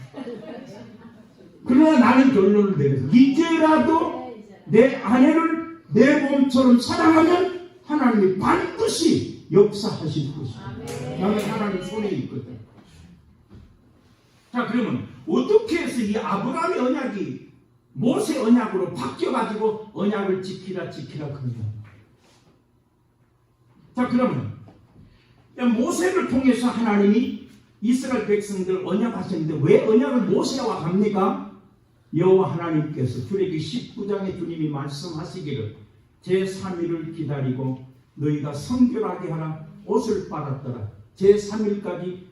그러나 나는 결론을 내렸어. 이제라도 내 아내를 내 몸처럼 사랑하면 하나님이 반드시 역사하실 것이다. 나는 하나님 손에 있거든. 자, 그러면 어떻게 해서 이 아브라함의 언약이 모세 언약으로 바뀌어가지고 언약을 지키라 그러냐. 자, 그러면 모세를 통해서 하나님이 이스라엘 백성들 언약하셨는데 왜 언약을 모세와 합니까? 여호와 하나님께서 출애굽기 19장에 주님이 말씀하시기를 제3일을 기다리고 너희가 성결하게 하라 옷을 빨았더라. 제3일까지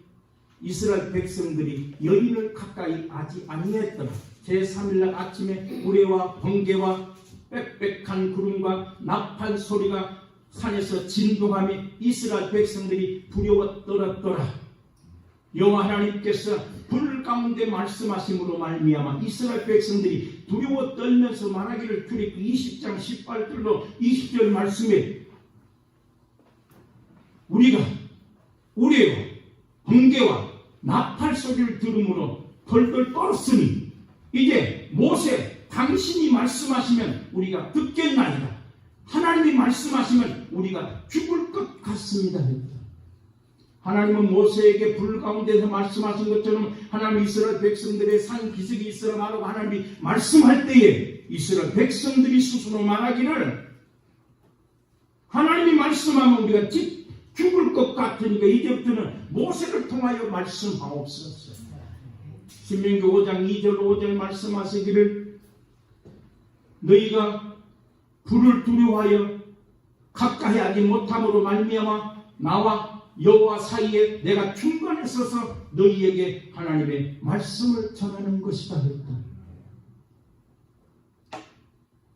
이스라엘 백성들이 여인을 가까이 하지 아니했더라. 제3일날 아침에 우레와 번개와 빽빽한 구름과 나팔 소리가 산에서 진동하며 이스라엘 백성들이 두려워 떨었더라. 여호와 하나님께서 불 가운데 말씀하심으로 말미암아 이스라엘 백성들이 두려워 떨면서 말하기를 출애굽기 20장 18절로 20절 말씀에 우리가 우레와 번개와 나팔 소리를 들음으로 덜덜 떨었으니 이제 모세 당신이 말씀하시면 우리가 듣겠나이다. 하나님이 말씀하시면 우리가 죽을 것 같습니다. 하나님은 모세에게 불 가운데서 말씀하신 것처럼 하나님 이스라엘 백성들의 산 기슭이 있으라 말하고 하나님이 말씀할 때에 이스라엘 백성들이 스스로 말하기를 하나님이 말씀하면 우리가 죽을 것 같으니까 이제부터는 모세를 통하여 말씀하옵소서. 신명기 5장 2절 5절 말씀하시기를 너희가 불을 두려워하여 가까이 하지 못함으로 말미암아 나와 여호와 사이에 내가 중간에 서서 너희에게 하나님의 말씀을 전하는 것이다 했다.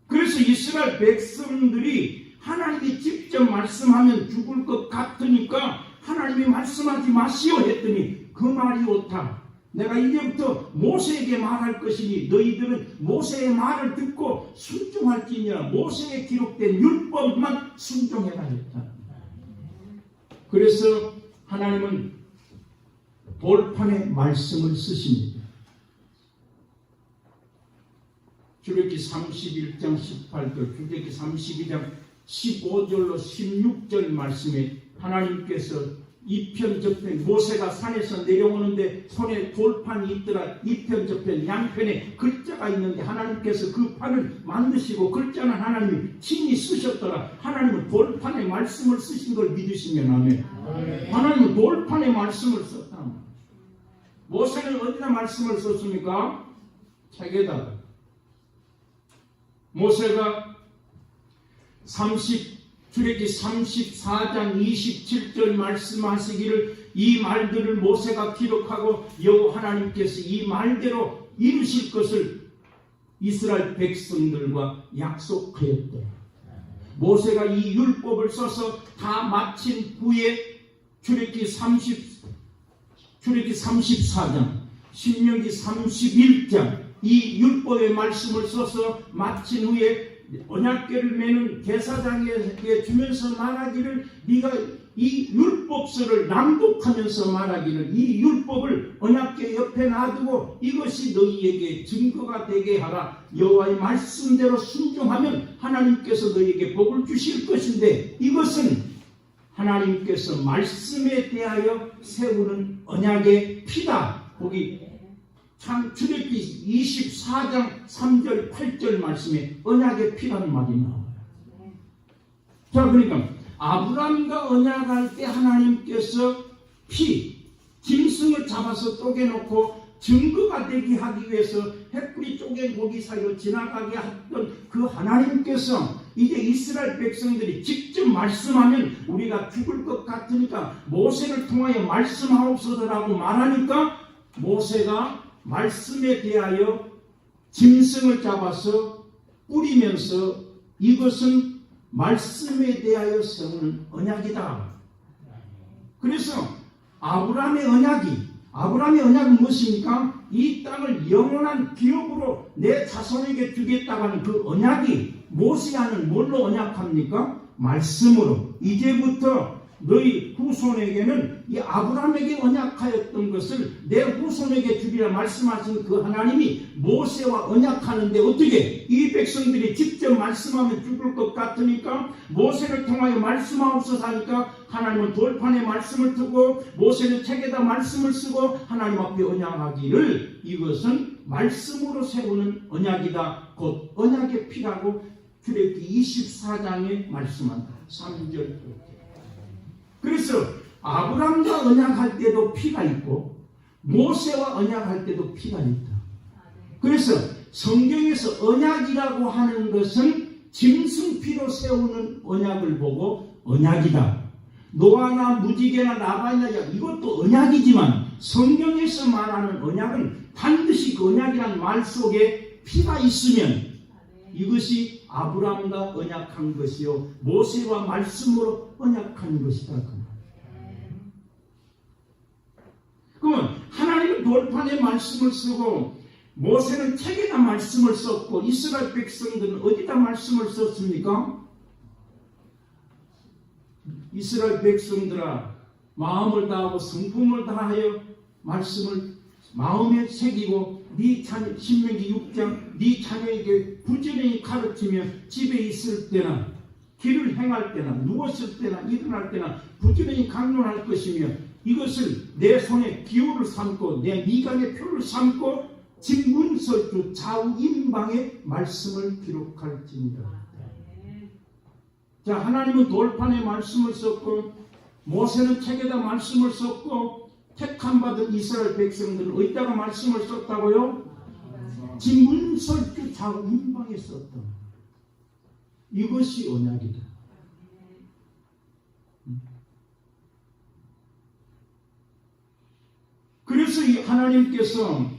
그래서 이스라엘 백성들이 하나님이 직접 말씀하면 죽을 것 같으니까 하나님이 말씀하지 마시오 했더니 그 말이 옳다. 내가 이제부터 모세에게 말할 것이니 너희들은 모세의 말을 듣고 순종할지니라. 모세에 기록된 율법만 순종해라 했다. 그래서 하나님은 돌판에 말씀을 쓰십니다. 출애굽기 31장 18절, 출애굽기 32장 15절로 16절 말씀에 하나님께서 이편 저편 모세가 산에서 내려오는데 손에 돌판이 있더라. 이편 저편 양편에 글자가 있는데 하나님께서 그 판을 만드시고 글자는 하나님이 친히 쓰셨더라. 하나님은 돌판에 말씀을 쓰신 걸 믿으시면 아멘. 하나님은 돌판에 말씀을 썼다. 모세는 어디다 말씀을 썼습니까? 책에다가. 모세가 출애굽기 34장 27절 말씀하시기를 이 말들을 모세가 기록하고 여호와 하나님께서 이 말대로 이루실 것을 이스라엘 백성들과 약속하였더라. 모세가 이 율법을 써서 다 마친 후에 출애굽기 34장 신명기 31장 이 율법의 말씀을 써서 마친 후에 언약궤를 매는 제사장에게 주면서 말하기를 네가 이 율법서를 낭독하면서 말하기를 이 율법을 언약궤 옆에 놔두고 이것이 너희에게 증거가 되게 하라. 여호와의 말씀대로 순종하면 하나님께서 너희에게 복을 주실 것인데 이것은 하나님께서 말씀에 대하여 세우는 언약의 피다. 거기 출애굽기 24장 3절 8절 말씀에 언약의 피라는 말이 나와요. 자, 그러니까 아브라함과 언약할 때 하나님께서 짐승을 잡아서 쪼개놓고 증거가 되게 하기 위해서 햇불이 쪼갠 고기 사이로 지나가게 했던 그 하나님께서 이제 이스라엘 백성들이 직접 말씀하면 우리가 죽을 것 같으니까 모세를 통하여 말씀하옵소서라고 말하니까 모세가 말씀에 대하여 짐승을 잡아서 뿌리면서 이것은 말씀에 대하여 세우는 언약이다. 그래서 아브라함의 언약은 무엇입니까? 이 땅을 영원한 기업으로 내 자손에게 주겠다고 하는 그 언약이 모세와는 뭘로 언약합니까? 말씀으로. 이제부터 너희 후손에게는 이 아브라함에게 언약하였던 것을 내 후손에게 주리라 말씀하신 그 하나님이 모세와 언약하는데 어떻게? 이 백성들이 직접 말씀하면 죽을 것 같으니까 모세를 통하여 말씀하옵소서 하니까 하나님은 돌판에 말씀을 두고 모세는 책에다 말씀을 쓰고 하나님 앞에 언약하기를 이것은 말씀으로 세우는 언약이다. 곧 언약의 피라고 출애굽기 24장에 말씀한다. 3절. 그래서 아브라함과 언약할 때도 피가 있고 모세와 언약할 때도 피가 있다. 그래서 성경에서 언약이라고 하는 것은 짐승피로 세우는 언약을 보고 언약이다. 노아나 무지개나 라반이나 이것도 언약이지만 성경에서 말하는 언약은 반드시 그 언약이라는 말 속에 피가 있으면 이것이 아브라함과 언약한 것이요 모세와 말씀으로 언약한 것이다. 그러면 하나님은 돌판에 말씀을 쓰고 모세는 책에다 말씀을 썼고 이스라엘 백성들은 어디다 말씀을 썼습니까? 이스라엘 백성들아 마음을 다하고 성품을 다하여 말씀을 마음에 새기고 네 자녀 신명기 6장 네 자녀에게 부지런히 가르치며 집에 있을 때나 길을 행할 때나 누웠을 때나 일어날 때나 부지런히 강론할 것이며 이것을 내 손에 기호를 삼고 내 미간의 표를 삼고 집 문설주 좌우 임방에 말씀을 기록할지니라. 자, 하나님은 돌판에 말씀을 썼고 모세는 책에다 말씀을 썼고 택함 받은 이스라엘 백성들은 어디다가 말씀을 썼다고요? 집 문설주 좌우 임방에 썼다. 이것이 언약이다. 그래서 이 하나님께서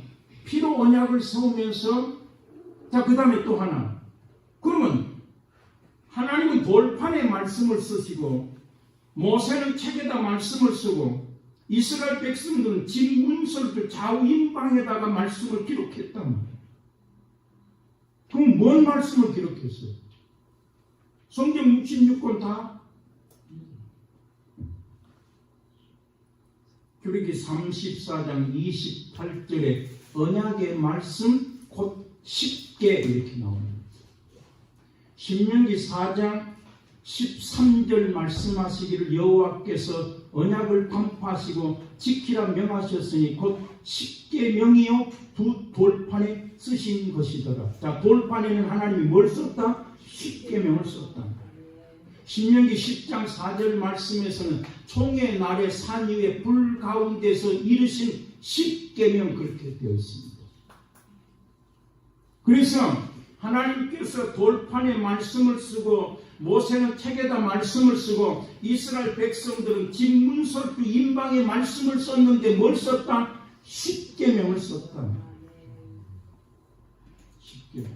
피로 언약을 세우면서 자, 그 다음에 또 하나. 그러면 하나님은 돌판에 말씀을 쓰시고 모세는 책에다 말씀을 쓰고 이스라엘 백성들은 집 문설주 좌우 임방에다가 말씀을 기록했단 말이에요. 그럼 뭔 말씀을 기록했어요? 성경 66권 다 출애굽기 34장 28절에 언약의 말씀 곧 쉽게 이렇게 나옵니다. 신명기 4장 13절 말씀하시기를 여호와께서 언약을 반파하시고 지키라 명하셨으니 곧 십계명이요 두 돌판에 쓰신 것이더라. 자, 돌판에는 하나님이 뭘 썼다? 십계명을 썼다. 신명기 10장 4절 말씀에서는 총의 날에 산 위에 불 가운데서 이르신 십계명 그렇게 되어 있습니다. 그래서 하나님께서 돌판에 말씀을 쓰고 모세는 책에다 말씀을 쓰고 이스라엘 백성들은 집 문설주 임방에 말씀을 썼는데 뭘 썼다? 십계명을 썼다. 십계명.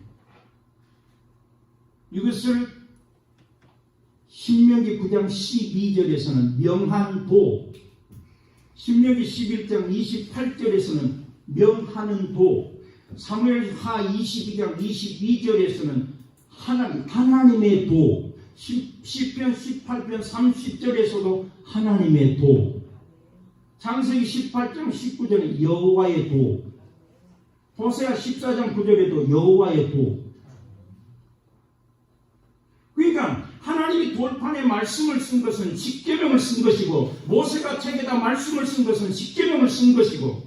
이것을 신명기 9장 12절에서는 명한 도, 신명기 11장 28절에서는 명하는 도, 사무엘하 22장 22절에서는 하나님의 도, 시편 18편 30절에서도 하나님의 도, 창세기 18장 19절에 여호와의 도, 호세아 14장 9절에도 여호와의 도. 그러니까 하나님이 돌판에 말씀을 쓴 것은 십계명을 쓴 것이고 모세가 책에다 말씀을 쓴 것은 십계명을 쓴 것이고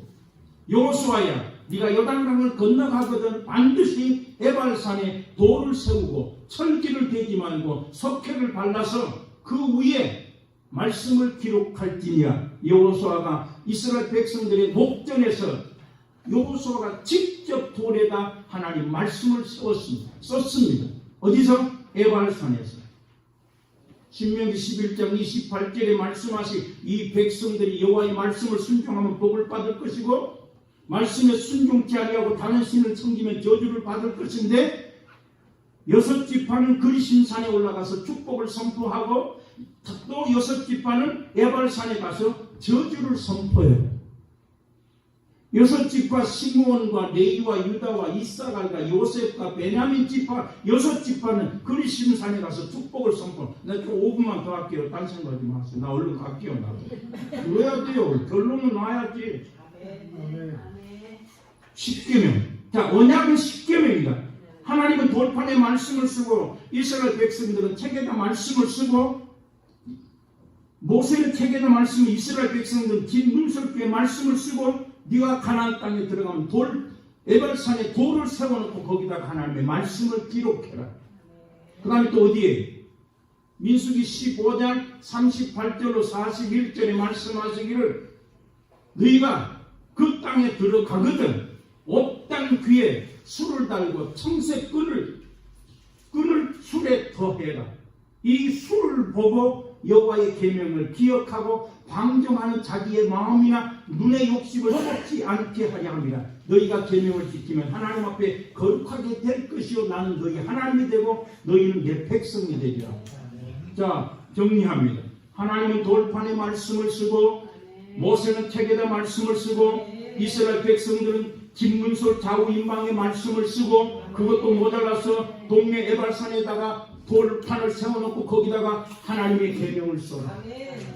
여호수아야 네가 요단강을 건너가거든 반드시 에발산에 돌을 세우고 철기를 대지 말고 석회를 발라서 그 위에 말씀을 기록할지니라. 여호수아가 이스라엘 백성들의 목전에서 여호수아가 직접 돌에다 하나님 말씀을 썼습니다. 어디서? 에발산에서. 신명기 11장 28절에 말씀하신 이 백성들이 여호와의 말씀을 순종하면 복을 받을 것이고 말씀에 순종치 아니하고 다른 신을 섬기면 저주를 받을 것인데 여섯 지파는 그리심산에 올라가서 축복을 선포하고 또 여섯 지파는 에발산에 가서 저주를 선포해요. 여섯 지파 시므온과 레위와 유다와 이사갈과 요셉과 베냐민 지파 여섯 지파는 그리심산에 가서 축복을 선포. 나 좀 5분만 더 할게요. 딴 생각하지 마세요. 나 얼른 갈게요. 나도. 그래야 돼요. 결론은 나야지. 십계명. 자, 언약은 십계명이다. 하나님은 돌판에 말씀을 쓰고 이스라엘 백성들은 책에다 말씀을 쓰고 모세는 책에다 말씀을 이스라엘 백성들은 긴 문설주에 말씀을 쓰고 네가 가나안 땅에 들어가면 에발산에 돌을 세워놓고 거기다가 하나님의 말씀을 기록해라. 그 다음에 또 어디에? 민수기 15장 38절로 41절에 말씀하시기를 너희가 그 땅에 들어가거든 옷단 귀에 술을 달고 청색 끈을 술에 더해라. 이 술을 보고 여호와의 계명을 기억하고 방종하는 자기의 마음이나 눈의 욕심을 먹지 않게 하려 합니다. 너희가 계명을 지키면 하나님 앞에 거룩하게 될 것이요 나는 너희 하나님이 되고 너희는 내 백성이 되리라. 자, 정리합니다. 하나님은 돌판에 말씀을 쓰고 모세는 책에다 말씀을 쓰고 이스라엘 백성들은 김문솔 좌우인방에 말씀을 쓰고 그것도 모자라서 동네 에발산에다가 돌판을 세워놓고 거기다가 하나님의 계명을 써라.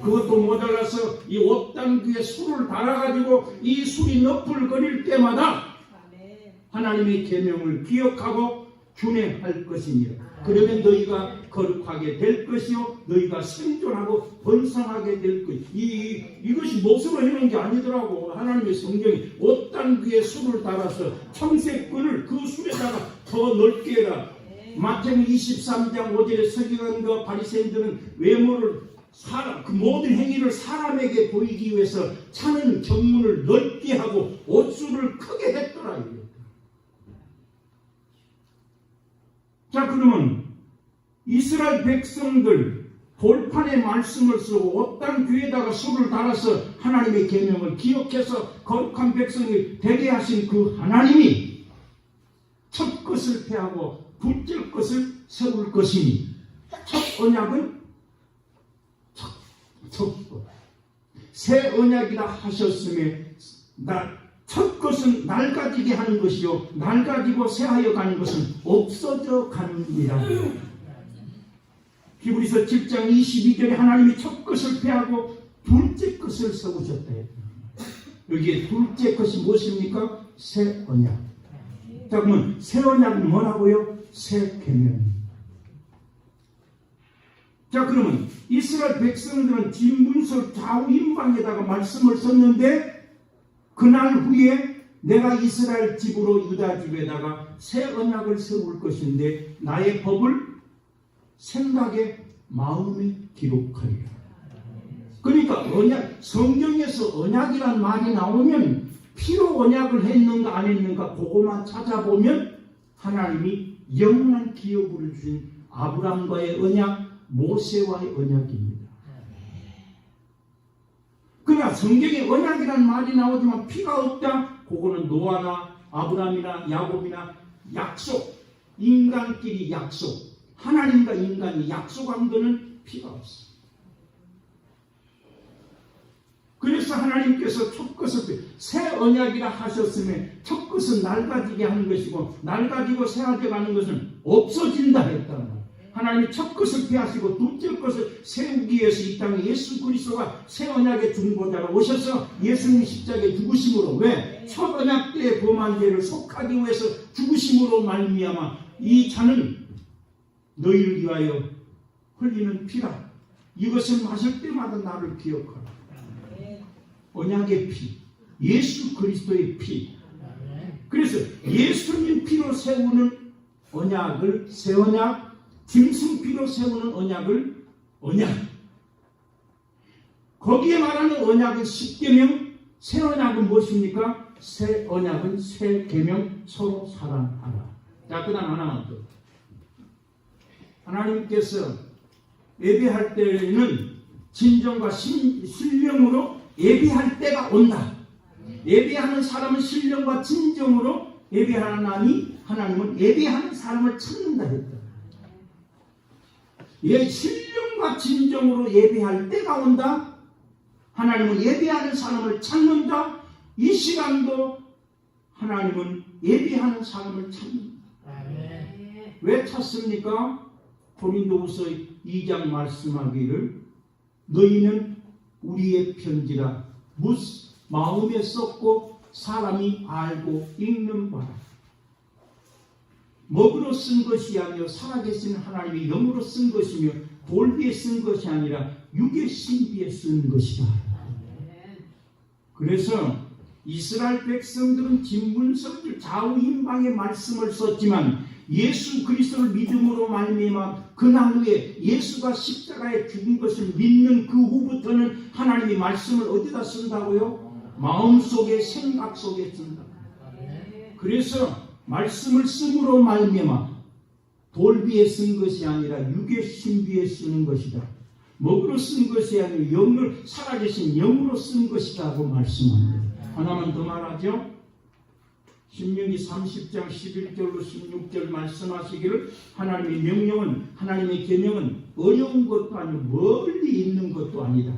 그것도 모자라서 이 옷단 귀에 술을 달아가지고 이 술이 너풀거릴 때마다 하나님의 계명을 기억하고 준행할 것이니라. 그러면 너희가 거룩하게 될 것이요 너희가 생존하고 번성하게 될 것. 이것이 못으로 해놓은 게 아니더라고. 하나님의 성경이 옷단 귀에 술을 달아서 청색끈을 그 술에다가 더 넓게 해라. 마태복음 23장 5절에 서기관과 바리새인들은 외모를 그 모든 행위를 사람에게 보이기 위해서 차는 경문을 넓게 하고 옷술을 크게 했더라. 자, 그러면 이스라엘 백성들 돌판에 말씀을 쓰고 옷단 귀에다가 술을 달아서 하나님의 계명을 기억해서 거룩한 백성이 되게 하신 그 하나님이 첫 것을 폐하고 둘째 것을 세울 것이니 첫 언약은 새 언약이라 하셨음에 첫 것은 낡아지게 하는 것이요 낡아지고 새하여 가는 것은 없어져 가느니라. 히브리서 7장 22절에 하나님이 첫 것을 폐하고 둘째 것을 세우셨다. 여기에 둘째 것이 무엇입니까? 새 언약. 자, 그러면 새 언약은 뭐라고요? 새 계명. 자, 그러면 이스라엘 백성들은 진문서 좌우인방에다가 말씀을 썼는데 그날 후에 내가 이스라엘 집으로 유다 집에다가 새 언약을 세울 것인데 나의 법을 생각에 마음에 기록하리라. 그러니까 언약, 성경에서 언약이란 말이 나오면 피로 언약을 했는가 안 했는가 그거만 찾아보면 하나님이 영원한 기업을 주신 아브라함과의 언약, 모세와의 언약입니다. 그러나 성경에 언약이란 말이 나오지만 피가 없다? 그거는 노아나 아브라함이나 야곱이나 약속, 인간끼리 약속, 하나님과 인간이 약속한 것은 피가 없어. 그래서 하나님께서 첫 것을 새 언약이라 하셨음에 첫 것은 낡아지게 하는 것이고 낡아지고 새하게 가는 것은 없어진다 했다는 거예요. 하나님이 첫 것을 폐하시고 둘째 것을 세우기 위해서 이 땅에 예수 그리스도가 새 언약의 중보자로 오셔서 예수님 십자가에 죽으심으로 왜? 첫 언약 때의 범한 죄를 속하기 위해서 죽으심으로 말미암아 이 잔은 너희를 위하여 흘리는 피라. 이것을 마실 때마다 나를 기억하라. 언약의 피, 예수 그리스도의 피. 그래서 예수님 피로 세우는 언약을 새 언약, 짐승피로 세우는 언약을 언약. 거기에 말하는 언약은 십계명, 새 언약은 무엇입니까? 새 언약은 새 계명, 서로 사랑하라. 자, 그 다음 하나만 더. 하나님께서 예배할 때에는 진정과 신령으로 예배할 때가 온다. 예배하는 사람은 신령과 진정으로 예배하나니 하나님은 예배하는 사람을 찾는다 했다. 신령과 진정으로 예배할 때가 온다. 하나님은 예배하는 사람을 찾는다. 이 시간도 하나님은 예배하는 사람을 찾는다. 왜 찾습니까? 고린도후서 2장 말씀하기를 너희는 우리의 편지라 마음에 썼고 사람이 알고 읽는 바라. 먹으로 쓴 것이 아니요 살아계신 하나님의 영으로 쓴 것이며 돌비에 쓴 것이 아니라 육의 신비에 쓴 것이다. 그래서 이스라엘 백성들은 진문서들 좌우인방의 말씀을 썼지만 예수 그리스도를 믿음으로 말미암아 그날 후에 예수가 십자가에 죽은 것을 믿는 그 후부터는 하나님의 말씀을 어디다 쓴다고요? 마음속에 생각 속에 쓴다. 그래서 말씀을 쓰므로 말미암아 돌비에 쓴 것이 아니라 육의 신비에 쓰는 것이다. 먹으로 쓴 것이 아니라 영을 살아계신 영으로 쓴 것이라고 말씀합니다. 하나만 더 말하죠. 신명기 30장 11절로 16절 말씀하시기를 하나님의 명령은 하나님의 계명은 어려운 것도 아니고 멀리 있는 것도 아니다.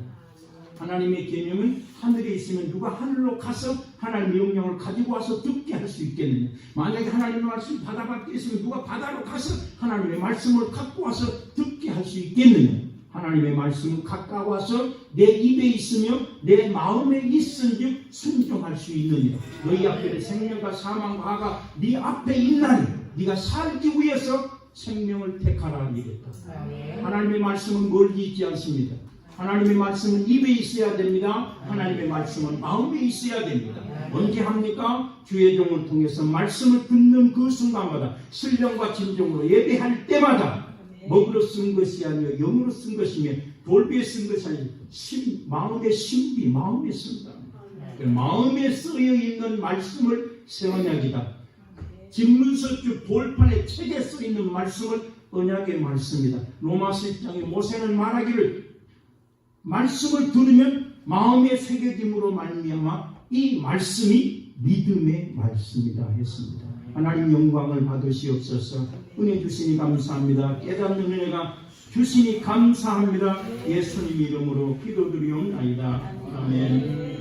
하나님의 계명은 하늘에 있으면 누가 하늘로 가서 하나님의 명령을 가지고 와서 듣게 할 수 있겠느냐. 만약에 하나님의 말씀이 바다 밖에 있으면 누가 바다로 가서 하나님의 말씀을 갖고 와서 듣게 할 수 있겠느냐. 하나님의 말씀은 가까워서 내 입에 있으며 내 마음에 있은즉 순종할 수 있느니라. 너희 앞에 생명과 사망과 화가 네 앞에 있나니 네가 살기 위해서 생명을 택하라 이랬다. 하나님의 말씀은 멀리 있지 않습니다. 하나님의 말씀은 입에 있어야 됩니다. 하나님의 말씀은 마음에 있어야 됩니다. 언제 합니까? 주의 종을 통해서 말씀을 듣는 그 순간마다 신령과 진정으로 예배할 때마다 먹으로 쓴 것이 아니라 영으로 쓴 것이며 돌비에 쓴 것이 아니라 마음의 신비, 마음에 쓴다. 마음에 쓰여 있는 말씀을 새 언약이다. 진문서주 돌판에 책에 써 있는 말씀을 언약의 말씀이다. 로마서 1장에 모세는 말하기를 말씀을 들으면 마음에 새겨짐으로 말미암아 이 말씀이 믿음의 말씀이다 했습니다. 하나님 영광을 받으시옵소서. 은혜 주시니 감사합니다. 깨닫는 은혜가 주시니 감사합니다. 예수님 이름으로 기도드리옵나이다. 아멘.